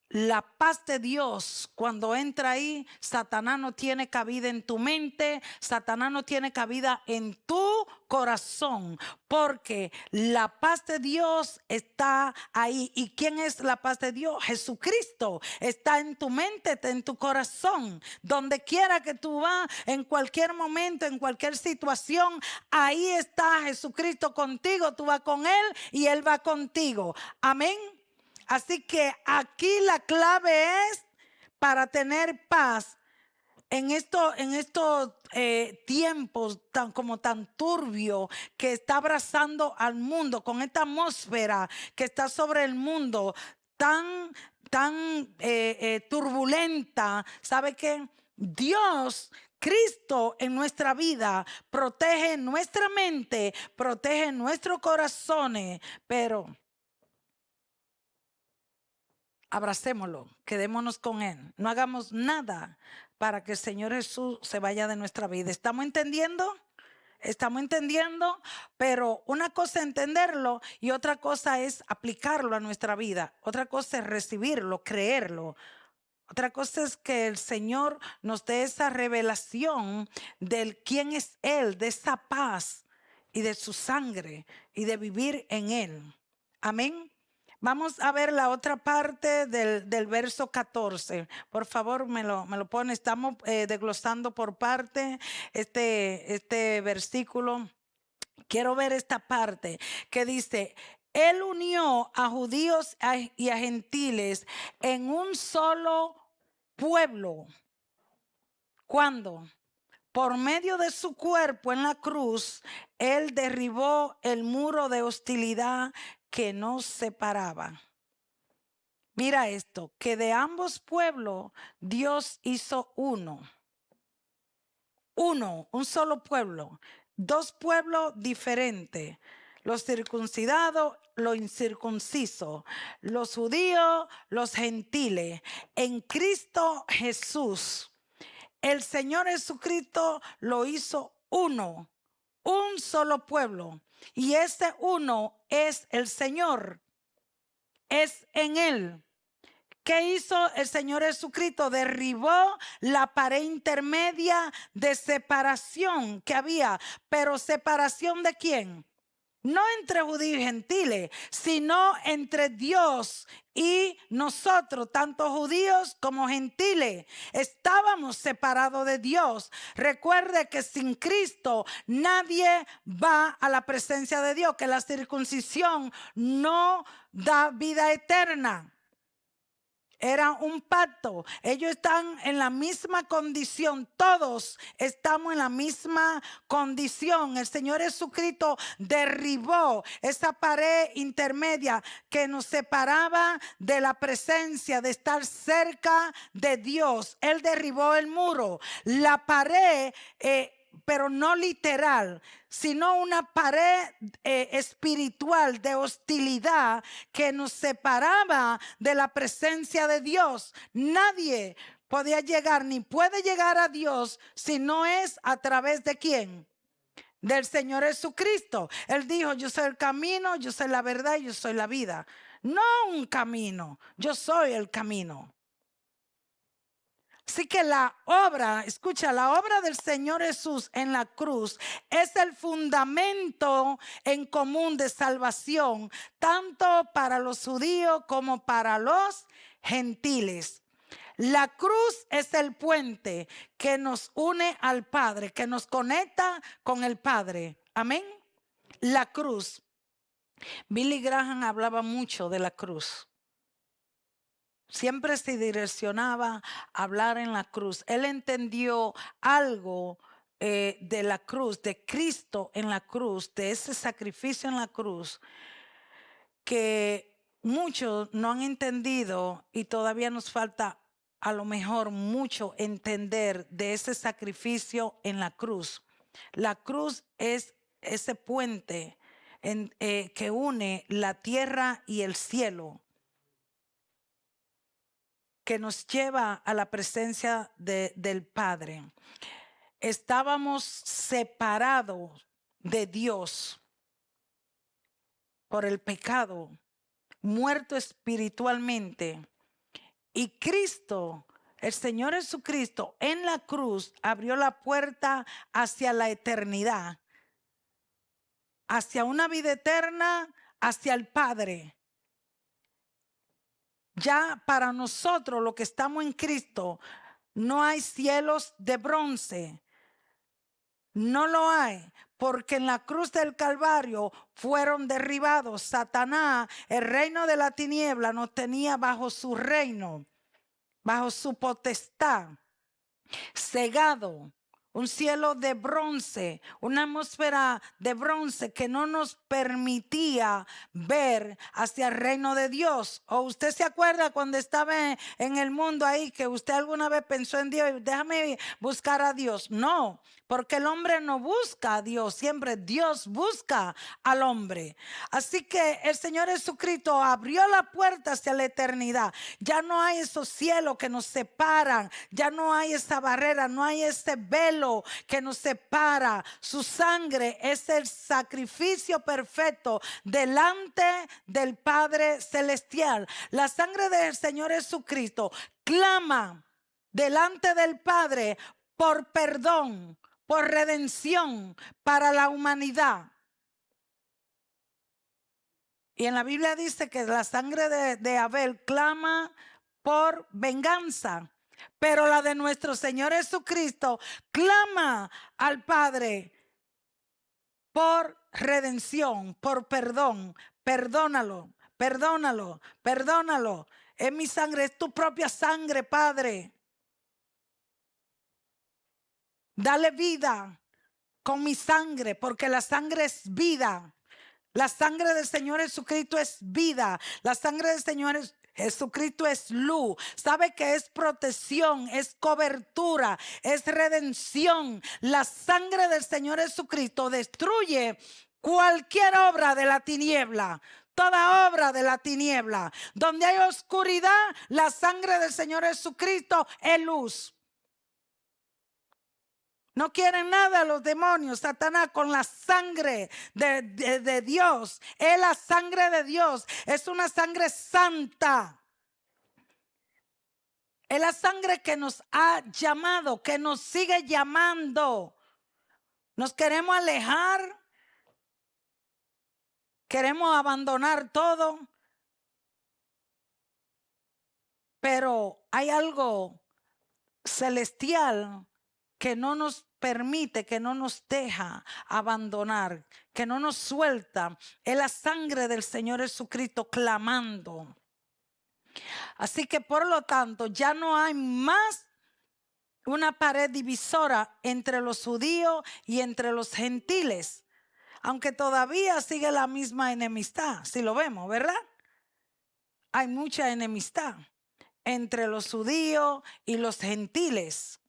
La paz de Dios, cuando entra ahí, Satanás no tiene cabida en tu mente, Satanás no tiene cabida en tu corazón, porque la paz de Dios está ahí. ¿Y quién es la paz de Dios? Jesucristo está en tu mente, en tu corazón, donde quiera que tú vas, en cualquier momento, en cualquier situación, ahí está Jesucristo contigo. Tú vas con Él y Él va contigo. Amén. Así que aquí la clave es para tener paz en estos tiempos tan turbio que está abrazando al mundo, con esta atmósfera que está sobre el mundo tan turbulenta. ¿Sabe qué? Dios, Cristo en nuestra vida protege nuestra mente, protege nuestros corazones, pero abracémoslo, quedémonos con Él. No hagamos nada para que el Señor Jesús se vaya de nuestra vida. ¿Estamos entendiendo? Estamos entendiendo, pero una cosa es entenderlo y otra cosa es aplicarlo a nuestra vida. Otra cosa es recibirlo, creerlo. Otra cosa es que el Señor nos dé esa revelación del quién es Él, de esa paz y de su sangre y de vivir en Él. Amén. Vamos a ver la otra parte del verso 14. Por favor, me lo pone. Estamos desglosando por parte este versículo. Quiero ver esta parte que dice: Él unió a judíos y a gentiles en un solo pueblo. ¿Cuándo? Por medio de su cuerpo en la cruz, Él derribó el muro de hostilidad que nos separaba. Mira esto, que de ambos pueblos Dios hizo uno. Un solo pueblo. Dos pueblos diferentes. Los circuncidados, los incircuncisos. Los judíos, los gentiles. En Cristo Jesús, el Señor Jesucristo lo hizo uno. Un solo pueblo. Y ese uno es el Señor. Es en Él. ¿Qué hizo el Señor Jesucristo? Derribó la pared intermedia de separación que había. Pero ¿separación de quién? No entre judíos y gentiles, sino entre Dios y nosotros, tanto judíos como gentiles. Estábamos separados de Dios. Recuerde que sin Cristo nadie va a la presencia de Dios, que la circuncisión no da vida eterna. Era un pacto. Ellos están en la misma condición. Todos estamos en la misma condición. El Señor Jesucristo derribó esa pared intermedia que nos separaba de la presencia, de estar cerca de Dios. Él derribó el muro. La pared, pero no literal, sino una pared espiritual de hostilidad que nos separaba de la presencia de Dios. Nadie podía llegar ni puede llegar a Dios si no es a través de ¿quién? Del Señor Jesucristo. Él dijo: yo soy el camino, yo soy la verdad y yo soy la vida. No un camino, yo soy el camino. Así que la obra, escucha, la obra del Señor Jesús en la cruz es el fundamento en común de salvación, tanto para los judíos como para los gentiles. La cruz es el puente que nos une al Padre, que nos conecta con el Padre. Amén. La cruz. Billy Graham hablaba mucho de la cruz. Siempre se direccionaba a hablar en la cruz. Él entendió algo de la cruz, de Cristo en la cruz, de ese sacrificio en la cruz, que muchos no han entendido y todavía nos falta a lo mejor mucho entender de ese sacrificio en la cruz. La cruz es ese puente que une la tierra y el cielo, que nos lleva a la presencia del Padre. Estábamos separados de Dios por el pecado, muerto espiritualmente. Y Cristo, el Señor Jesucristo, en la cruz abrió la puerta hacia la eternidad, hacia una vida eterna, hacia el Padre. Ya para nosotros, los que estamos en Cristo, no hay cielos de bronce. No lo hay, porque en la cruz del Calvario fueron derribados. Satanás, el reino de la tiniebla, nos tenía bajo su reino, bajo su potestad, cegado. Un cielo de bronce, una atmósfera de bronce que no nos permitía ver hacia el reino de Dios. ¿O usted se acuerda cuando estaba en el mundo ahí que usted alguna vez pensó en Dios? Déjame buscar a Dios. No, porque el hombre no busca a Dios, siempre Dios busca al hombre. Así que el Señor Jesucristo abrió la puerta hacia la eternidad. Ya no hay esos cielos que nos separan, ya no hay esa barrera, no hay ese velo que nos separa. Su sangre es el sacrificio perfecto delante del Padre Celestial. La sangre del Señor Jesucristo clama delante del Padre por perdón, por redención para la humanidad. Y en la Biblia dice que la sangre de Abel clama por venganza, pero la de nuestro Señor Jesucristo clama al Padre por redención, por perdón. Perdónalo, perdónalo, perdónalo. Es mi sangre, es tu propia sangre, Padre. Dale vida con mi sangre, porque la sangre es vida. La sangre del Señor Jesucristo es vida. La sangre del Señor Jesucristo es luz. Sabe que es protección, es cobertura, es redención. La sangre del Señor Jesucristo destruye cualquier obra de la tiniebla. Toda obra de la tiniebla. Donde hay oscuridad, la sangre del Señor Jesucristo es luz. No quieren nada los demonios, Satanás, con la sangre de Dios. Es la sangre de Dios. Es una sangre santa. Es la sangre que nos ha llamado, que nos sigue llamando. Nos queremos alejar. Queremos abandonar todo. Pero hay algo celestial que no nos permite, que no nos deja abandonar, que no nos suelta. Es la sangre del Señor Jesucristo clamando. Así que por lo tanto ya no hay más una pared divisora entre los judíos y entre los gentiles, aunque todavía sigue la misma enemistad, si lo vemos, ¿verdad? Hay mucha enemistad entre los judíos y los gentiles.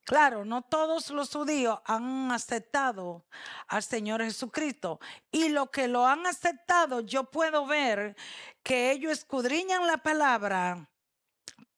Claro, no todos los judíos han aceptado al Señor Jesucristo. Y lo que lo han aceptado, yo puedo ver que ellos escudriñan la palabra.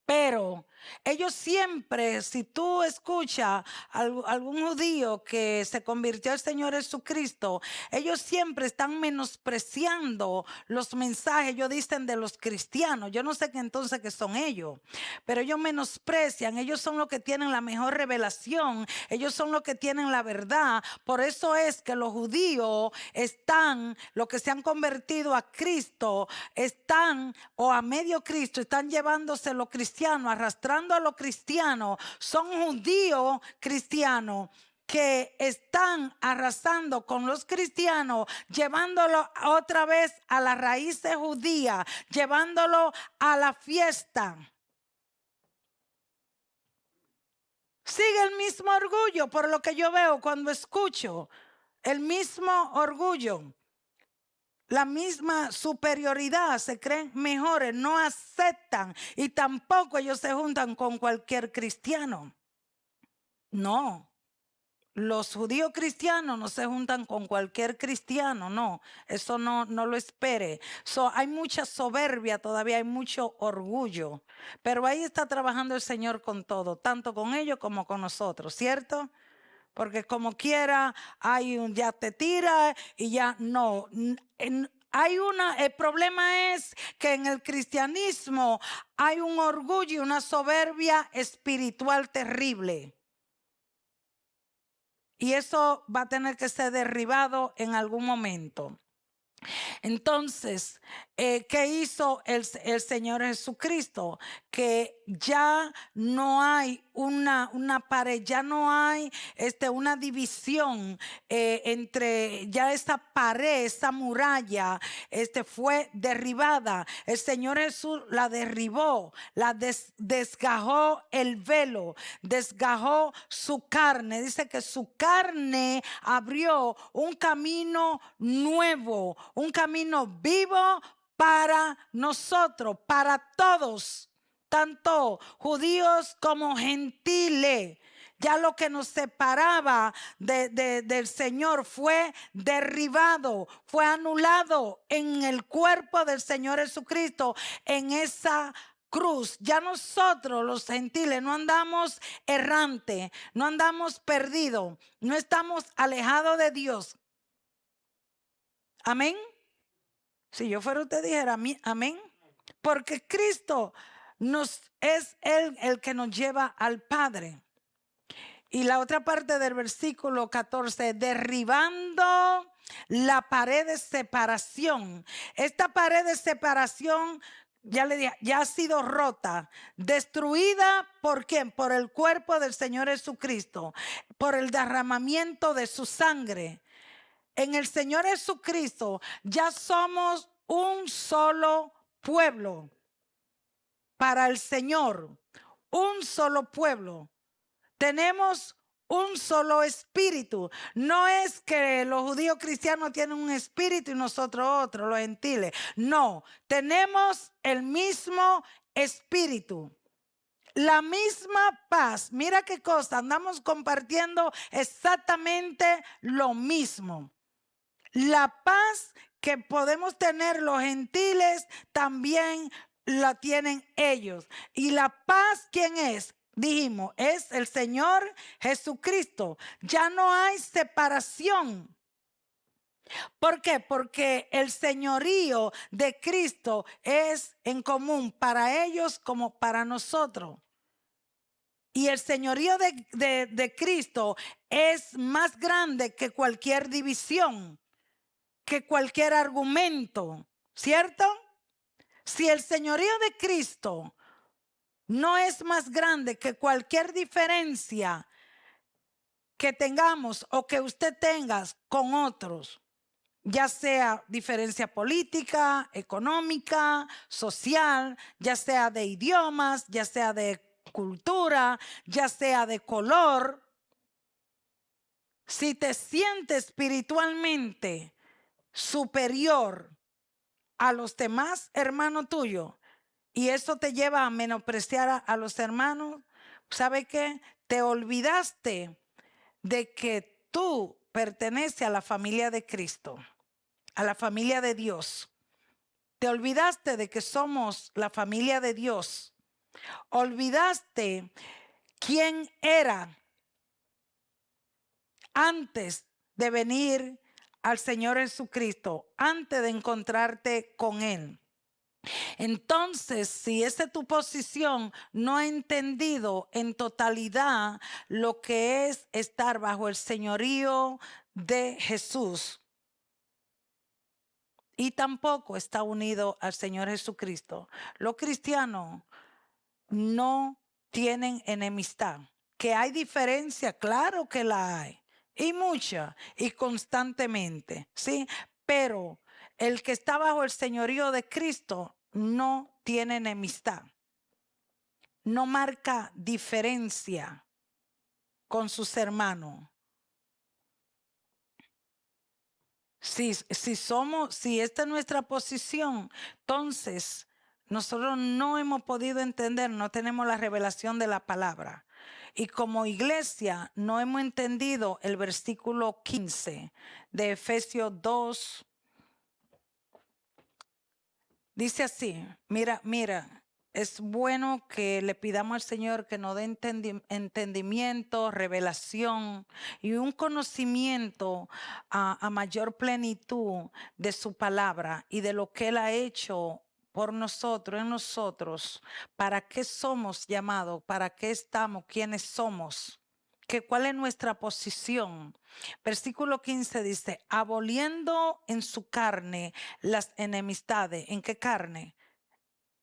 Pero ellos siempre, si tú escuchas a algún judío que se convirtió al Señor Jesucristo, ellos siempre están menospreciando los mensajes, ellos dicen de los cristianos. Yo no sé qué entonces que son ellos, pero ellos menosprecian, ellos son los que tienen la mejor revelación, ellos son los que tienen la verdad. Por eso es que los judíos están, los que se han convertido a Cristo, están o a medio Cristo, están llevándose los cristianos, arrastrando a los cristianos. Son judíos cristianos que están arrasando con los cristianos, llevándolo otra vez a las raíces judías, llevándolo a la fiesta. Sigue el mismo orgullo, por lo que yo veo cuando escucho, el mismo orgullo. La misma superioridad, se creen mejores, no aceptan y tampoco ellos se juntan con cualquier cristiano. No, los judíos cristianos no se juntan con cualquier cristiano, no, eso no lo espere. Hay mucha soberbia todavía, hay mucho orgullo, pero ahí está trabajando el Señor con todo, tanto con ellos como con nosotros, ¿cierto? Porque como quiera, ya te tira y ya no. El problema es que en el cristianismo hay un orgullo y una soberbia espiritual terrible. Y eso va a tener que ser derribado en algún momento. Entonces, ¿qué hizo el Señor Jesucristo? Que ya no hay una pared, ya no hay una división entre, ya esa pared, esa muralla fue derribada. El Señor Jesús la derribó, la desgajó el velo, desgajó su carne. Dice que su carne abrió un camino nuevo, un camino vivo para nosotros, para todos, tanto judíos como gentiles. Ya lo que nos separaba del Señor fue derribado, fue anulado en el cuerpo del Señor Jesucristo, en esa cruz. Ya nosotros los gentiles no andamos errante, no andamos perdidos, no estamos alejados de Dios. Amén. Si yo fuera usted dijera amén. Porque Cristo es el que nos lleva al Padre. Y la otra parte del versículo 14, derribando la pared de separación. Esta pared de separación, ya le dije, ya ha sido rota, destruida. ¿Por quién? Por el cuerpo del Señor Jesucristo, por el derramamiento de su sangre. En el Señor Jesucristo ya somos un solo pueblo para el Señor, un solo pueblo. Tenemos un solo espíritu. No es que los judíos cristianos tienen un espíritu y nosotros otro, los gentiles. No, tenemos el mismo espíritu. La misma paz. Mira qué cosa, andamos compartiendo exactamente lo mismo. La paz que podemos tener los gentiles también la tienen ellos. Y la paz, ¿quién es? Dijimos, es el Señor Jesucristo. Ya no hay separación. ¿Por qué? Porque el señorío de Cristo es en común para ellos como para nosotros. Y el señorío de Cristo es más grande que cualquier división, que cualquier argumento, ¿cierto? Si el señorío de Cristo no es más grande que cualquier diferencia que tengamos o que usted tenga con otros, ya sea diferencia política, económica, social, ya sea de idiomas, ya sea de cultura, ya sea de color, si te sientes espiritualmente superior a los demás hermanos tuyos y eso te lleva a menospreciar a los hermanos, ¿sabe qué? Te olvidaste de que tú perteneces a la familia de Cristo, a la familia de Dios. Te olvidaste de que somos la familia de Dios. Olvidaste quién era antes de venir al Señor Jesucristo, antes de encontrarte con Él. Entonces, si esa es tu posición, no ha entendido en totalidad lo que es estar bajo el señorío de Jesús. Y tampoco está unido al Señor Jesucristo. Los cristianos no tienen enemistad. Que hay diferencia, claro que la hay. Y mucha, y constantemente, ¿sí? Pero el que está bajo el señorío de Cristo no tiene enemistad. No marca diferencia con sus hermanos. Si esta es nuestra posición, entonces nosotros no hemos podido entender, no tenemos la revelación de la palabra. Y como iglesia no hemos entendido el versículo 15 de Efesios 2. Dice así, mira, es bueno que le pidamos al Señor que nos dé entendimiento, revelación y un conocimiento a mayor plenitud de su palabra y de lo que Él ha hecho por nosotros, en nosotros, para qué somos llamados, para qué estamos, quiénes somos, cuál es nuestra posición. Versículo 15 dice, aboliendo en su carne las enemistades. ¿En qué carne?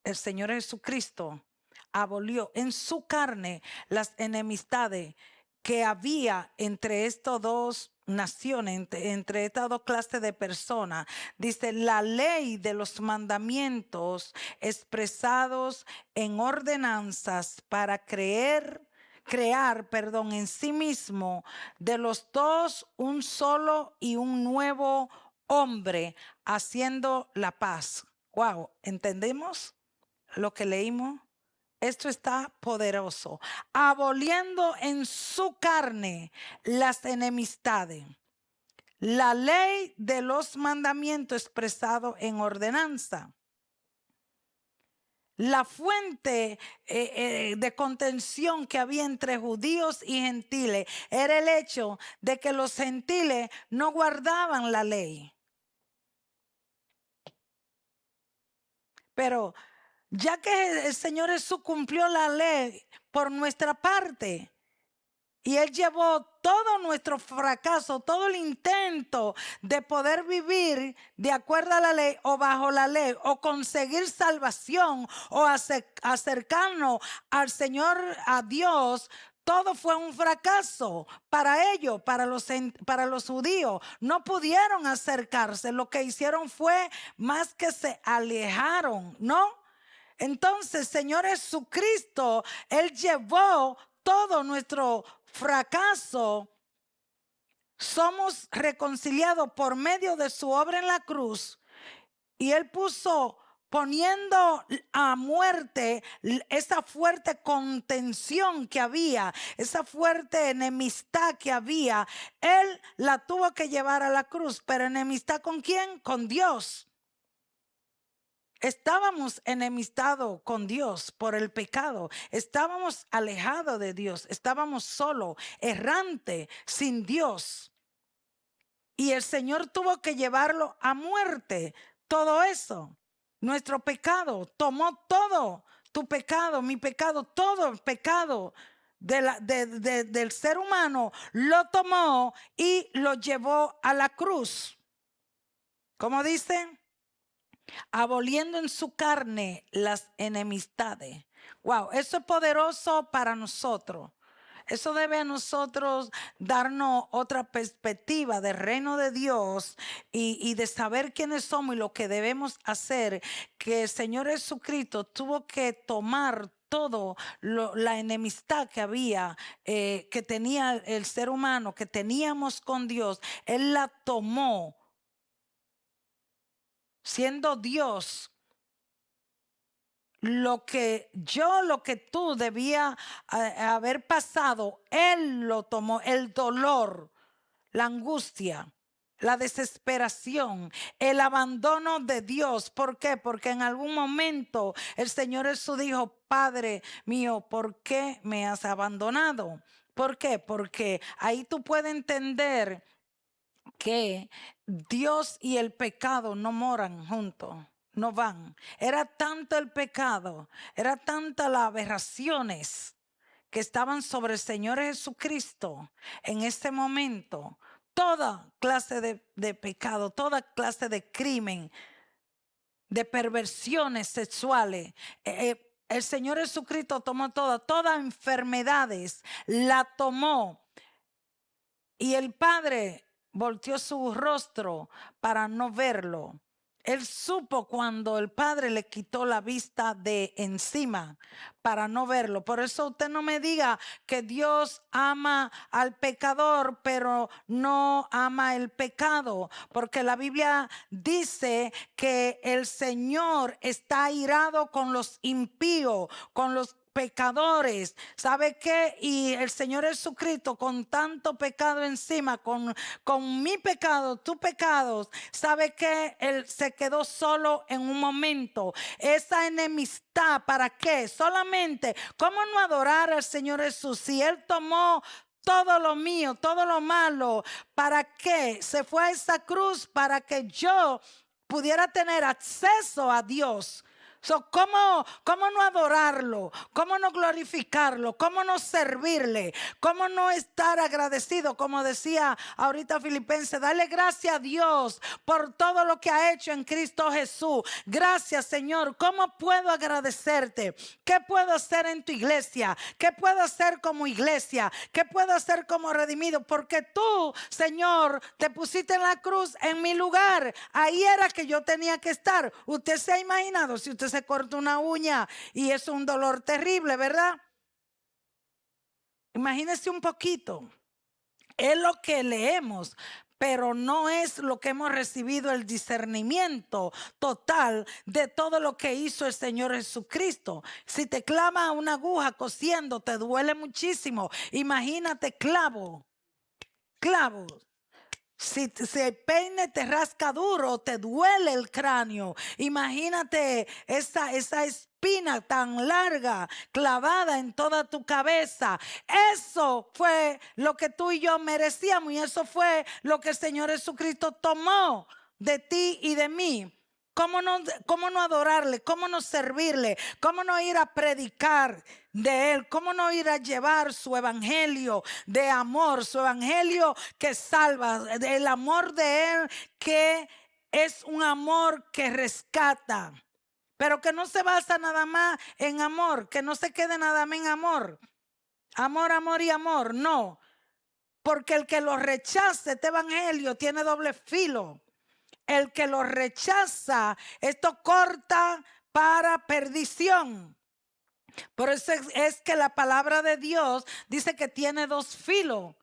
El Señor Jesucristo abolió en su carne las enemistades que había entre estas dos naciones, entre estas dos clases de personas. Dice, la ley de los mandamientos expresados en ordenanzas para crear, en sí mismo de los dos un solo y un nuevo hombre, haciendo la paz. Wow, ¿entendemos lo que leímos? Esto está poderoso. Aboliendo en su carne las enemistades. La ley de los mandamientos expresado en ordenanza. La fuente de contención que había entre judíos y gentiles era el hecho de que los gentiles no guardaban la ley. Pero ya que el Señor Jesús cumplió la ley por nuestra parte y Él llevó todo nuestro fracaso, todo el intento de poder vivir de acuerdo a la ley o bajo la ley o conseguir salvación o acercarnos al Señor, a Dios, todo fue un fracaso para ellos, para los judíos. No pudieron acercarse. Lo que hicieron fue más que se alejaron, ¿no? Entonces, Señor Jesucristo, Él llevó todo nuestro fracaso. Somos reconciliados por medio de su obra en la cruz. Y Él poniendo a muerte esa fuerte contención que había, esa fuerte enemistad que había. Él la tuvo que llevar a la cruz. ¿Pero enemistad con quién? Con Dios. Estábamos enemistados con Dios por el pecado. Estábamos alejados de Dios. Estábamos solos, errantes, sin Dios. Y el Señor tuvo que llevarlo a muerte. Todo eso, nuestro pecado, tomó todo. Tu pecado, mi pecado, todo el pecado del ser humano lo tomó y lo llevó a la cruz. ¿Cómo dice? Aboliendo en su carne las enemistades. Wow, eso es poderoso para nosotros. Eso debe a nosotros darnos otra perspectiva del reino de Dios y de saber quiénes somos y lo que debemos hacer. Que el Señor Jesucristo tuvo que tomar todo la enemistad que había, que tenía el ser humano, que teníamos con Dios. Él la tomó. Siendo Dios, lo que tú debía haber pasado, Él lo tomó, el dolor, la angustia, la desesperación, el abandono de Dios. ¿Por qué? Porque en algún momento el Señor Jesús dijo: Padre mío, ¿por qué me has abandonado? ¿Por qué? Porque ahí tú puedes entender que Dios y el pecado no moran juntos, no van. Era tanto el pecado, era tanta las aberraciones que estaban sobre el Señor Jesucristo en este momento. Toda clase de pecado, toda clase de crimen, de perversiones sexuales. El Señor Jesucristo tomó todas enfermedades, la tomó. Y el Padre volteó su rostro para no verlo. Él supo cuando el Padre le quitó la vista de encima para no verlo. Por eso usted no me diga que Dios ama al pecador, pero no ama el pecado. Porque la Biblia dice que el Señor está airado con los impíos, con los pecadores. ¿Sabe qué? Y el Señor Jesucristo, con tanto pecado encima, con mi pecado, tu pecado, ¿sabe qué? Él se quedó solo en un momento. Esa enemistad, ¿para qué? Solamente, ¿cómo no adorar al Señor Jesús si Él tomó todo lo mío, todo lo malo? ¿Para qué? Se fue a esa cruz para que yo pudiera tener acceso a Dios. ¿Cómo no adorarlo? ¿Cómo no glorificarlo? ¿Cómo no servirle? ¿Cómo no estar agradecido? Como decía ahorita Filipenses, dale gracias a Dios por todo lo que ha hecho en Cristo Jesús. Gracias, Señor. ¿Cómo puedo agradecerte? ¿Qué puedo hacer en tu iglesia? ¿Qué puedo hacer como iglesia? ¿Qué puedo hacer como redimido? Porque tú, Señor, te pusiste en la cruz en mi lugar. Ahí era que yo tenía que estar. Usted se ha imaginado si usted se corta una uña y es un dolor terrible, ¿verdad? Imagínese un poquito. Es lo que leemos, pero no es lo que hemos recibido, el discernimiento total de todo lo que hizo el Señor Jesucristo. Si te clava una aguja cosiendo, te duele muchísimo. Imagínate clavos. Si el peine te rasca duro, te duele el cráneo. Imagínate esa espina tan larga clavada en toda tu cabeza. Eso fue lo que tú y yo merecíamos y eso fue lo que el Señor Jesucristo tomó de ti y de mí. ¿Cómo no adorarle? ¿Cómo no servirle? ¿Cómo no ir a predicar de Él? ¿Cómo no ir a llevar su evangelio de amor? Su evangelio que salva, el amor de Él que es un amor que rescata, pero que no se basa nada más en amor, que no se quede nada más en amor. Amor, amor y amor, no. Porque el que lo rechace, este evangelio tiene doble filo. El que lo rechaza, esto corta para perdición. Por eso es que la palabra de Dios dice que tiene dos filos.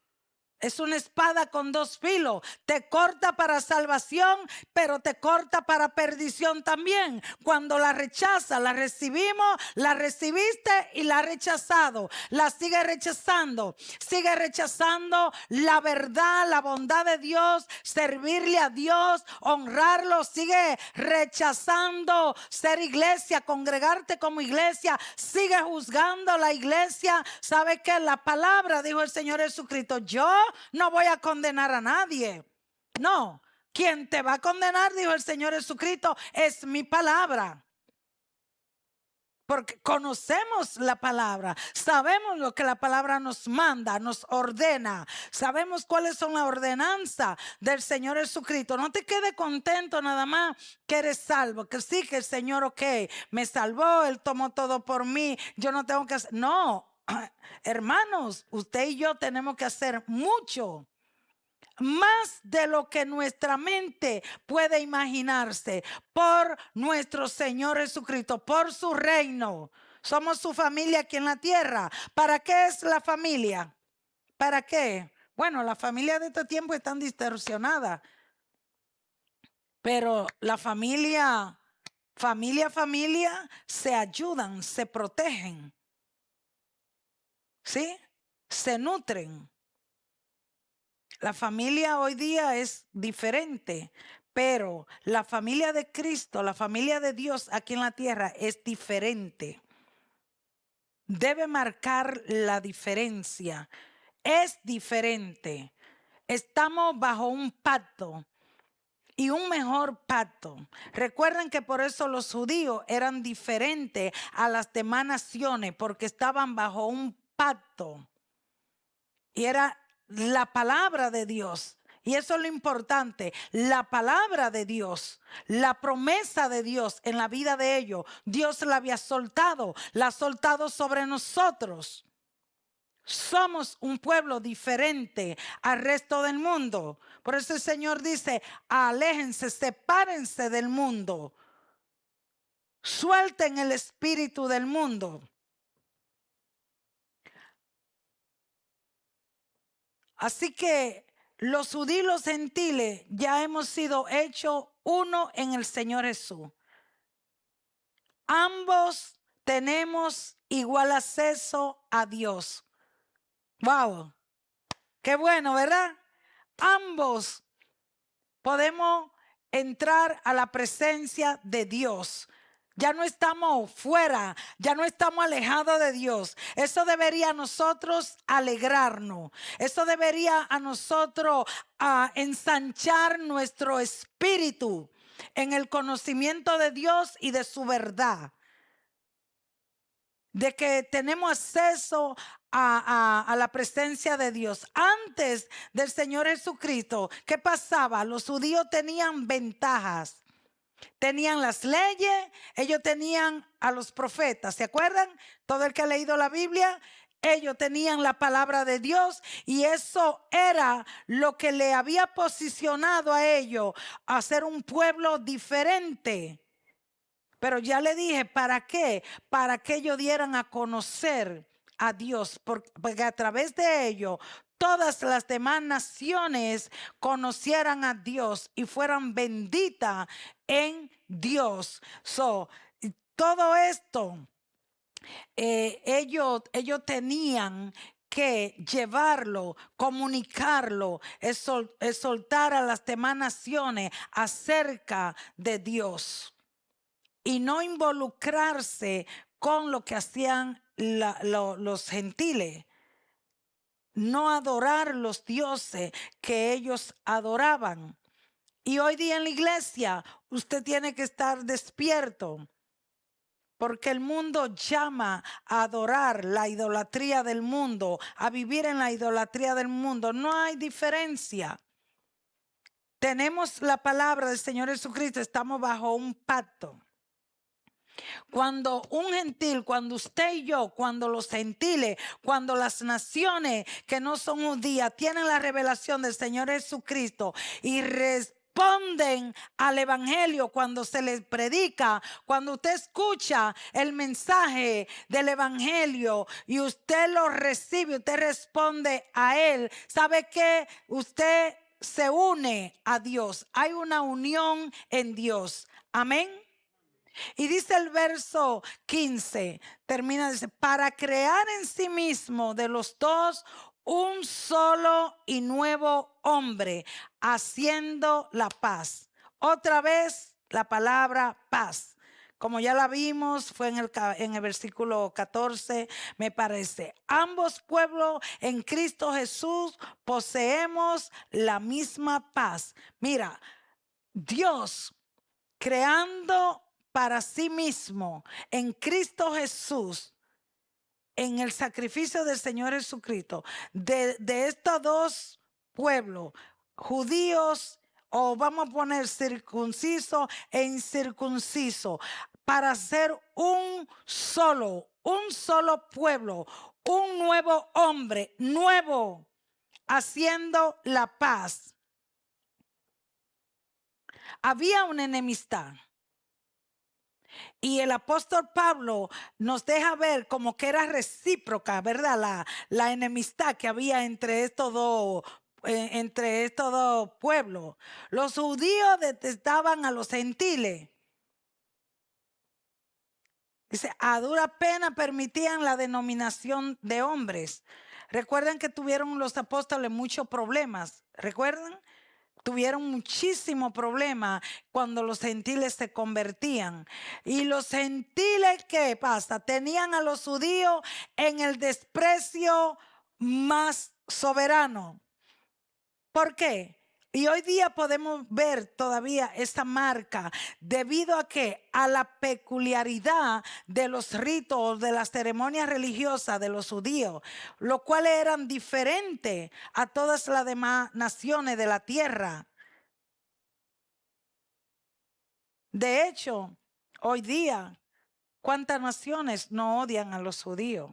Es una espada con dos filos. Te corta para salvación, pero te corta para perdición también. Cuando la rechaza, la recibimos, la recibiste y la ha rechazado. La sigue rechazando. Sigue rechazando la verdad, la bondad de Dios, servirle a Dios, honrarlo. Sigue rechazando ser iglesia, congregarte como iglesia. Sigue juzgando la iglesia. ¿Sabe qué? La palabra, dijo el Señor Jesucristo, yo no voy a condenar a nadie. No, quien te va a condenar, dijo el Señor Jesucristo, es mi palabra. Porque conocemos la palabra, sabemos lo que la palabra nos manda, nos ordena, sabemos cuáles son las ordenanzas del Señor Jesucristo. No te quedes contento nada más que eres salvo, que sí, que el Señor, ok, me salvó, Él tomó todo por mí, yo no tengo que hacer. No, hermanos, usted y yo tenemos que hacer mucho. Más de lo que nuestra mente puede imaginarse por nuestro Señor Jesucristo, por su reino. Somos su familia aquí en la tierra. ¿Para qué es la familia? ¿Para qué? Bueno, la familia de este tiempo están distorsionadas, pero la familia se ayudan, se protegen, ¿sí? Se nutren. La familia hoy día es diferente, pero la familia de Cristo, la familia de Dios aquí en la tierra es diferente. Debe marcar la diferencia. Es diferente. Estamos bajo un pacto y un mejor pacto. Recuerden que por eso los judíos eran diferentes a las demás naciones, porque estaban bajo un pacto. Y era la palabra de Dios. Y eso es lo importante, la palabra de Dios, la promesa de Dios en la vida de ellos. Dios la había soltado, la ha soltado sobre nosotros. Somos un pueblo diferente al resto del mundo. Por eso el Señor dice, aléjense, sepárense del mundo. Suelten el espíritu del mundo. Así que los judíos y los gentiles ya hemos sido hechos uno en el Señor Jesús. Ambos tenemos igual acceso a Dios. Wow, qué bueno, ¿verdad? Ambos podemos entrar a la presencia de Dios. Ya no estamos fuera, ya no estamos alejados de Dios. Eso debería a nosotros alegrarnos. Eso debería a nosotros ensanchar nuestro espíritu en el conocimiento de Dios y de su verdad. De que tenemos acceso a la presencia de Dios. Antes del Señor Jesucristo, ¿qué pasaba? Los judíos tenían ventajas. Tenían las leyes, ellos tenían a los profetas, ¿se acuerdan? Todo el que ha leído la Biblia, ellos tenían la palabra de Dios y eso era lo que le había posicionado a ellos a ser un pueblo diferente. Pero ya le dije, ¿para qué? Para que ellos dieran a conocer a Dios, porque a través de ellos todas las demás naciones conocieran a Dios y fueran benditas en Dios. Todo esto ellos tenían que llevarlo, comunicarlo, soltar a las demás naciones acerca de Dios y no involucrarse con lo que hacían los gentiles. No adorar los dioses que ellos adoraban. Y hoy día en la iglesia usted tiene que estar despierto. Porque el mundo llama a adorar la idolatría del mundo, a vivir en la idolatría del mundo. No hay diferencia. Tenemos la palabra del Señor Jesucristo, estamos bajo un pacto. Cuando un gentil, cuando usted y yo, cuando los gentiles, cuando las naciones que no son judías tienen la revelación del Señor Jesucristo y responden al evangelio cuando se les predica, cuando usted escucha el mensaje del evangelio y usted lo recibe, usted responde a él, ¿sabe qué? Usted se une a Dios. Hay una unión en Dios. Amén. Y dice el verso 15, termina, dice, para crear en sí mismo de los dos un solo y nuevo hombre, haciendo la paz. Otra vez la palabra paz. Como ya la vimos, fue en el versículo 14, me parece. Ambos pueblos en Cristo Jesús poseemos la misma paz. Mira, Dios creando para sí mismo en Cristo Jesús, en el sacrificio del Señor Jesucristo, de estos dos pueblos, judíos, o vamos a poner circunciso e incircunciso, para ser un solo pueblo, un nuevo hombre, nuevo, haciendo la paz. Había una enemistad. Y el apóstol Pablo nos deja ver como que era recíproca, ¿verdad? La enemistad que había entre estos dos pueblos. Los judíos detestaban a los gentiles. Dice, a dura pena permitían la denominación de hombres. Recuerden que tuvieron los apóstoles muchos problemas. ¿Recuerdan? Tuvieron muchísimo problema cuando los gentiles se convertían. Y los gentiles, ¿qué pasa? Tenían a los judíos en el desprecio más soberano. ¿Por qué? Y hoy día podemos ver todavía esta marca debido a que a la peculiaridad de los ritos, de las ceremonias religiosas de los judíos, los cuales eran diferentes a todas las demás naciones de la tierra. De hecho, hoy día, ¿cuántas naciones no odian a los judíos?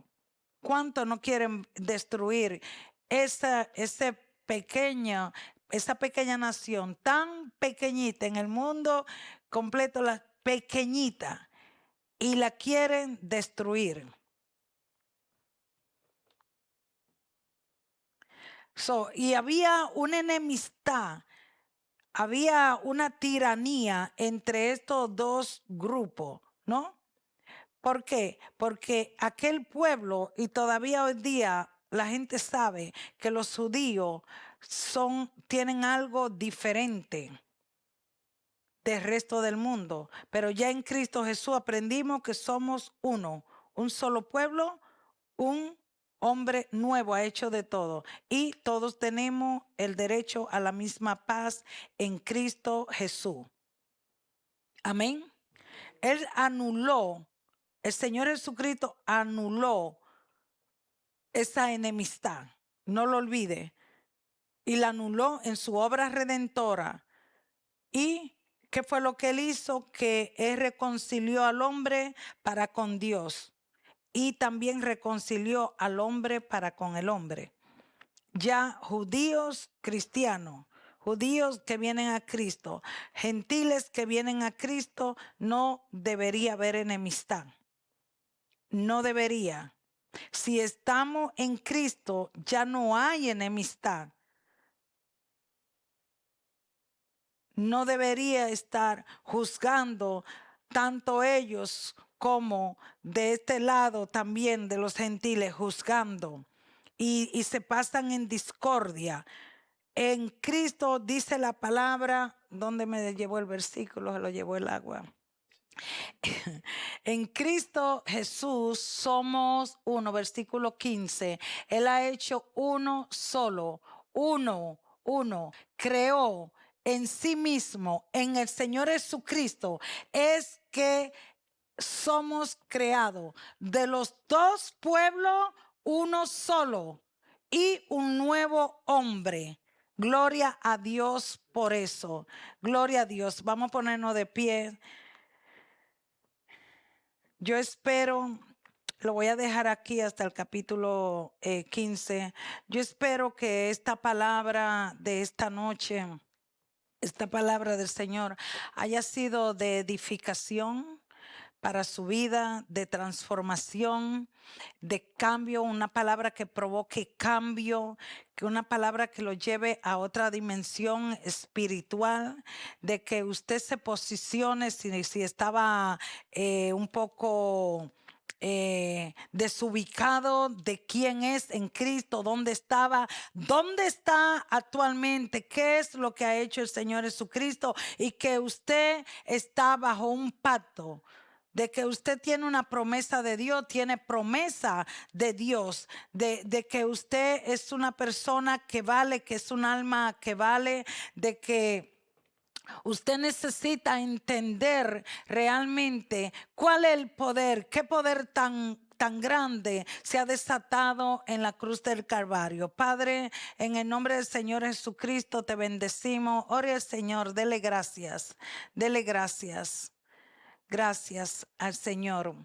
¿Cuántos no quieren destruir esa pequeña nación tan pequeñita en el mundo completo, la pequeñita, y la quieren destruir? Y había una enemistad, había una tiranía entre estos dos grupos, ¿no? ¿Por qué? Porque aquel pueblo, y todavía hoy día la gente sabe que los judíos tienen algo diferente del resto del mundo. Pero ya en Cristo Jesús aprendimos que somos uno, un solo pueblo, un hombre nuevo ha hecho de todo. Y todos tenemos el derecho a la misma paz en Cristo Jesús. Amén. Él anuló. El Señor Jesucristo anuló esa enemistad, no lo olvide, y la anuló en su obra redentora. ¿Y qué fue lo que él hizo? Que él reconcilió al hombre para con Dios y también reconcilió al hombre para con el hombre. Ya judíos, cristianos, judíos que vienen a Cristo, gentiles que vienen a Cristo, no debería haber enemistad. No debería. Si estamos en Cristo, ya no hay enemistad. No debería estar juzgando tanto ellos como de este lado también de los gentiles juzgando. Y se pasan en discordia. En Cristo dice la palabra, ¿dónde me llevó el versículo? Se lo llevó el agua. En Cristo Jesús somos uno, versículo 15. Él ha hecho uno solo, uno, creó en sí mismo, en el Señor Jesucristo, es que somos creados de los dos pueblos, uno solo y un nuevo hombre. Gloria a Dios por eso. Gloria a Dios. Vamos a ponernos de pie. Yo espero, lo voy a dejar aquí hasta el capítulo 15. Yo espero que esta palabra de esta noche, esta palabra del Señor, haya sido de edificación para su vida, de transformación, de cambio, una palabra que provoque cambio, que una palabra que lo lleve a otra dimensión espiritual, de que usted se posicione si estaba un poco desubicado de quién es en Cristo, dónde estaba, dónde está actualmente, qué es lo que ha hecho el Señor Jesucristo, y que usted está bajo un pacto, de que usted tiene una promesa de Dios, tiene promesa de Dios, de que usted es una persona que vale, que es un alma que vale, de que usted necesita entender realmente cuál es el poder, qué poder tan grande se ha desatado en la cruz del Calvario. Padre, en el nombre del Señor Jesucristo te bendecimos. Ore al Señor, dele gracias, dele gracias. Gracias al Señor.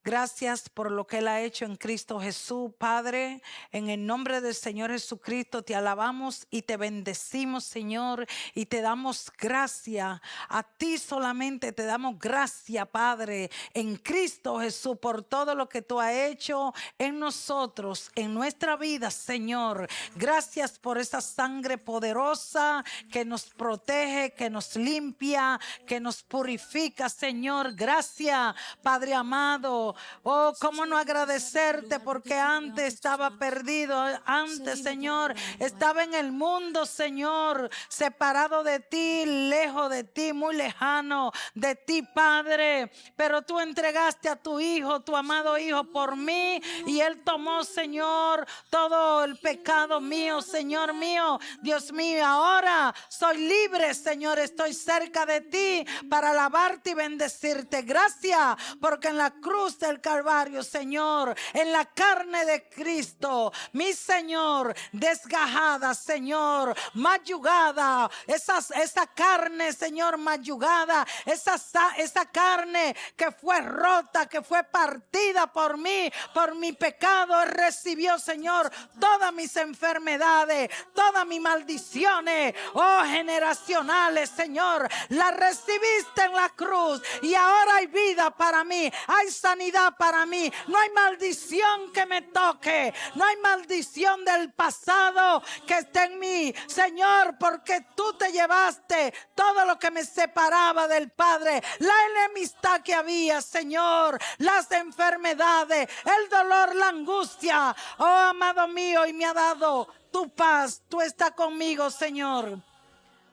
Gracias por lo que Él ha hecho en Cristo Jesús, Padre. En el nombre del Señor Jesucristo te alabamos y te bendecimos, Señor, y te damos gracia. A ti solamente te damos gracia, Padre, en Cristo Jesús, por todo lo que tú has hecho en nosotros, en nuestra vida, Señor. Gracias por esa sangre poderosa que nos protege, que nos limpia, que nos purifica, Señor. Gracias, Padre amado. Oh, cómo no agradecerte, porque antes estaba perdido, antes, Señor, estaba en el mundo, Señor, separado de ti, lejos de ti, muy lejano de ti, Padre, pero tú entregaste a tu Hijo, tu amado Hijo, por mí, y Él tomó, Señor, todo el pecado mío, Señor mío, Dios mío. Ahora soy libre, Señor, estoy cerca de ti para alabarte y bendecirte. Gracias, porque en la cruz del Calvario, Señor, en la carne de Cristo, mi Señor, desgajada, Señor, mayugada, esa carne, Señor, mayugada, esa carne que fue rota, que fue partida por mí, por mi pecado, Él recibió, Señor, todas mis enfermedades, todas mis maldiciones, oh, generacionales, Señor, la recibiste en la cruz, y ahora hay vida para mí, hay sanidad para mí, no hay maldición que me toque, no hay maldición del pasado que esté en mí, Señor, porque tú te llevaste todo lo que me separaba del Padre, la enemistad que había, Señor, las enfermedades, el dolor, la angustia, oh, amado mío, y me ha dado tu paz. Tú estás conmigo, Señor.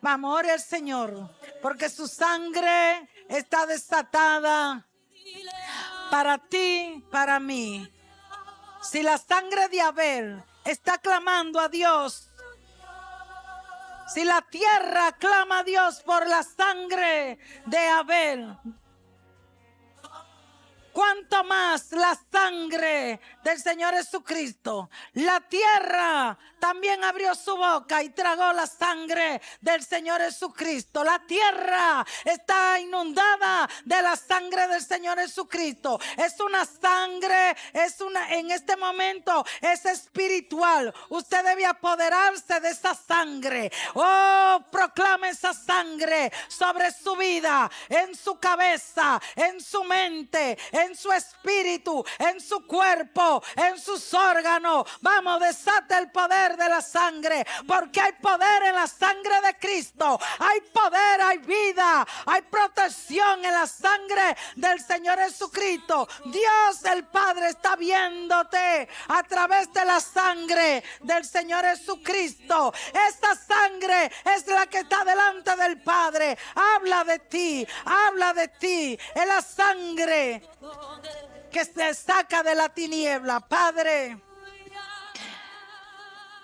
Vamos, ore al Señor, porque su sangre está desatada para ti, para mí. Si la sangre de Abel está clamando a Dios, si la tierra clama a Dios por la sangre de Abel, ¿cuánto más la sangre del Señor Jesucristo? La tierra también abrió su boca y tragó la sangre del Señor Jesucristo. La tierra está inundada de la sangre del Señor Jesucristo. Es una sangre, en este momento es espiritual. Usted debe apoderarse de esa sangre. Oh, proclame esa sangre sobre su vida, en su cabeza, en su mente, en su espíritu, en su cuerpo, en sus órganos. Vamos, desata el poder de la sangre, porque hay poder en la sangre de Cristo. Hay poder, hay vida, hay protección en la sangre del Señor Jesucristo. Dios el Padre está viéndote a través de la sangre del Señor Jesucristo. Esta sangre es la que está delante del Padre. Habla de ti, habla de ti. Es la sangre que se saca de la tiniebla. Padre,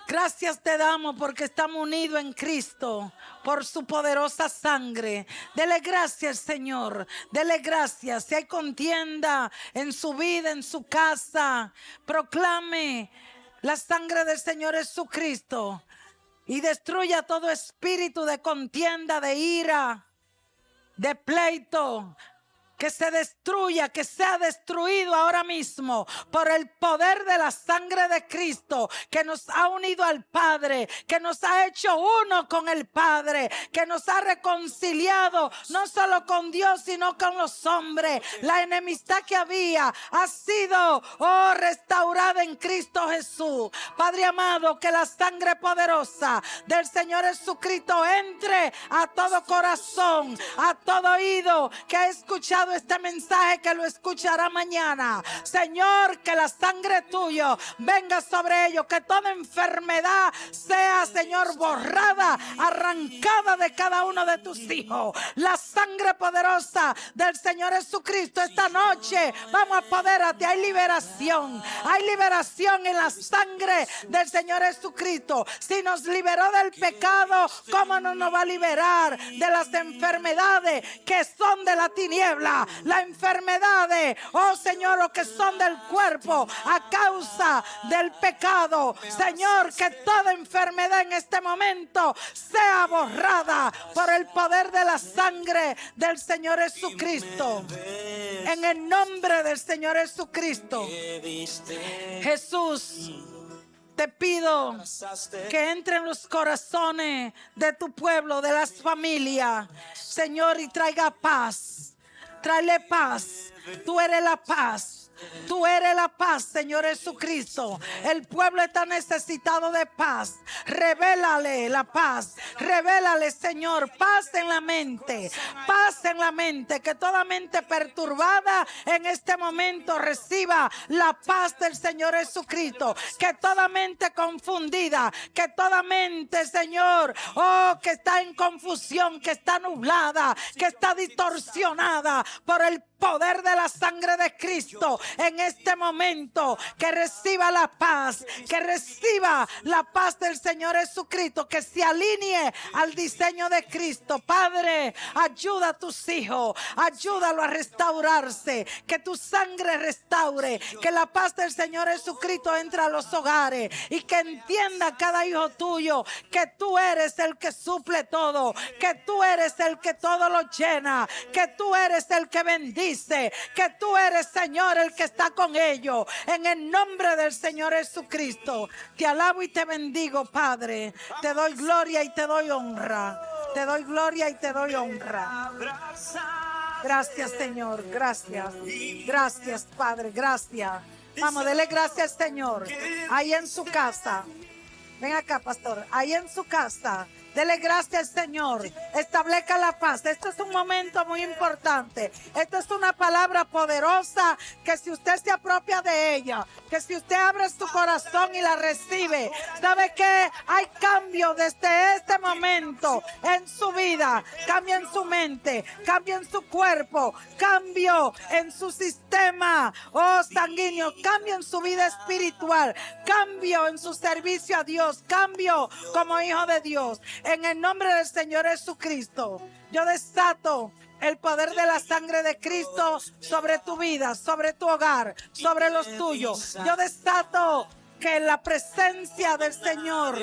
gracias te damos porque estamos unidos en Cristo. por su poderosa sangre. Dele gracias, Señor. Dele gracias. Si hay contienda en su vida, en su casa, proclame la sangre del Señor Jesucristo y destruya todo espíritu de contienda, de ira, de pleito. Que se destruya, que sea destruido ahora mismo por el poder de la sangre de Cristo, que nos ha unido al Padre, que nos ha hecho uno con el Padre, que nos ha reconciliado no solo con Dios, sino con los hombres. La enemistad que había ha sido restaurada en Cristo Jesús. Padre amado, que la sangre poderosa del Señor Jesucristo entre a todo corazón, a todo oído que ha escuchado este mensaje, que lo escuchará mañana. Señor, que la sangre tuya venga sobre ellos, que toda enfermedad sea, Señor, borrada, arrancada de cada uno de tus hijos. La sangre poderosa del Señor Jesucristo esta noche, vamos, apodérate. Hay liberación en la sangre del Señor Jesucristo. Si nos liberó del pecado, ¿cómo no nos va a liberar de las enfermedades que son de la tiniebla? Las enfermedades, oh Señor, que son del cuerpo a causa del pecado. Señor, que toda enfermedad en este momento sea borrada por el poder de la sangre del Señor Jesucristo. En el nombre del Señor Jesucristo. Jesús, te pido que entre en los corazones de tu pueblo, de las familias, Señor, y traiga paz. Tráele paz. Tú eres la paz. Tú eres la paz, Señor Jesucristo. El pueblo está necesitado de paz. Revélale la paz. Revélale, Señor, paz en la mente. Paz en la mente. Que toda mente perturbada en este momento reciba la paz del Señor Jesucristo. Que toda mente confundida, que toda mente, Señor, que está en confusión, que está nublada, que está distorsionada por el poder de la sangre de Cristo, en este momento, que reciba la paz, que reciba la paz del Señor Jesucristo, que se alinee al diseño de Cristo. Padre, ayuda a tus hijos, ayúdalo a restaurarse, que tu sangre restaure, que la paz del Señor Jesucristo entre a los hogares y que entienda cada hijo tuyo que tú eres el que suple todo, que tú eres el que todo lo llena, que tú eres el que bendice, que tú eres, Señor, el que está con ellos. En el nombre del Señor Jesucristo, te alabo y te bendigo, Padre. Te doy gloria y te doy honra. Te doy gloria y te doy honra. Gracias, Señor. Gracias. Gracias, Padre. Gracias. Vamos, dele gracias, Señor. Ahí en su casa. Ven acá, pastor. Ahí en su casa. Dele gracias, Señor. Establezca la paz. Esto es un momento muy importante. Esto es una palabra poderosa que si usted se apropia de ella, que si usted abre su corazón y la recibe, ¿sabe qué? Hay cambio desde este momento en su vida. Cambio en su mente, cambio en su cuerpo, cambio en su sistema sanguíneo, cambio en su vida espiritual, cambio en su servicio a Dios, cambio como hijo de Dios. En el nombre del Señor Jesucristo, yo desato el poder de la sangre de Cristo sobre tu vida, sobre tu hogar, sobre los tuyos. Yo desato que la presencia del Señor,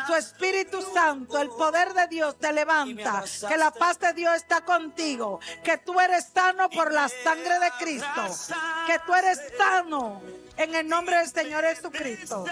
su Espíritu Santo, el poder de Dios te levanta, que la paz de Dios está contigo, que tú eres sano por la sangre de Cristo, que tú eres sano en el nombre del Señor Jesucristo.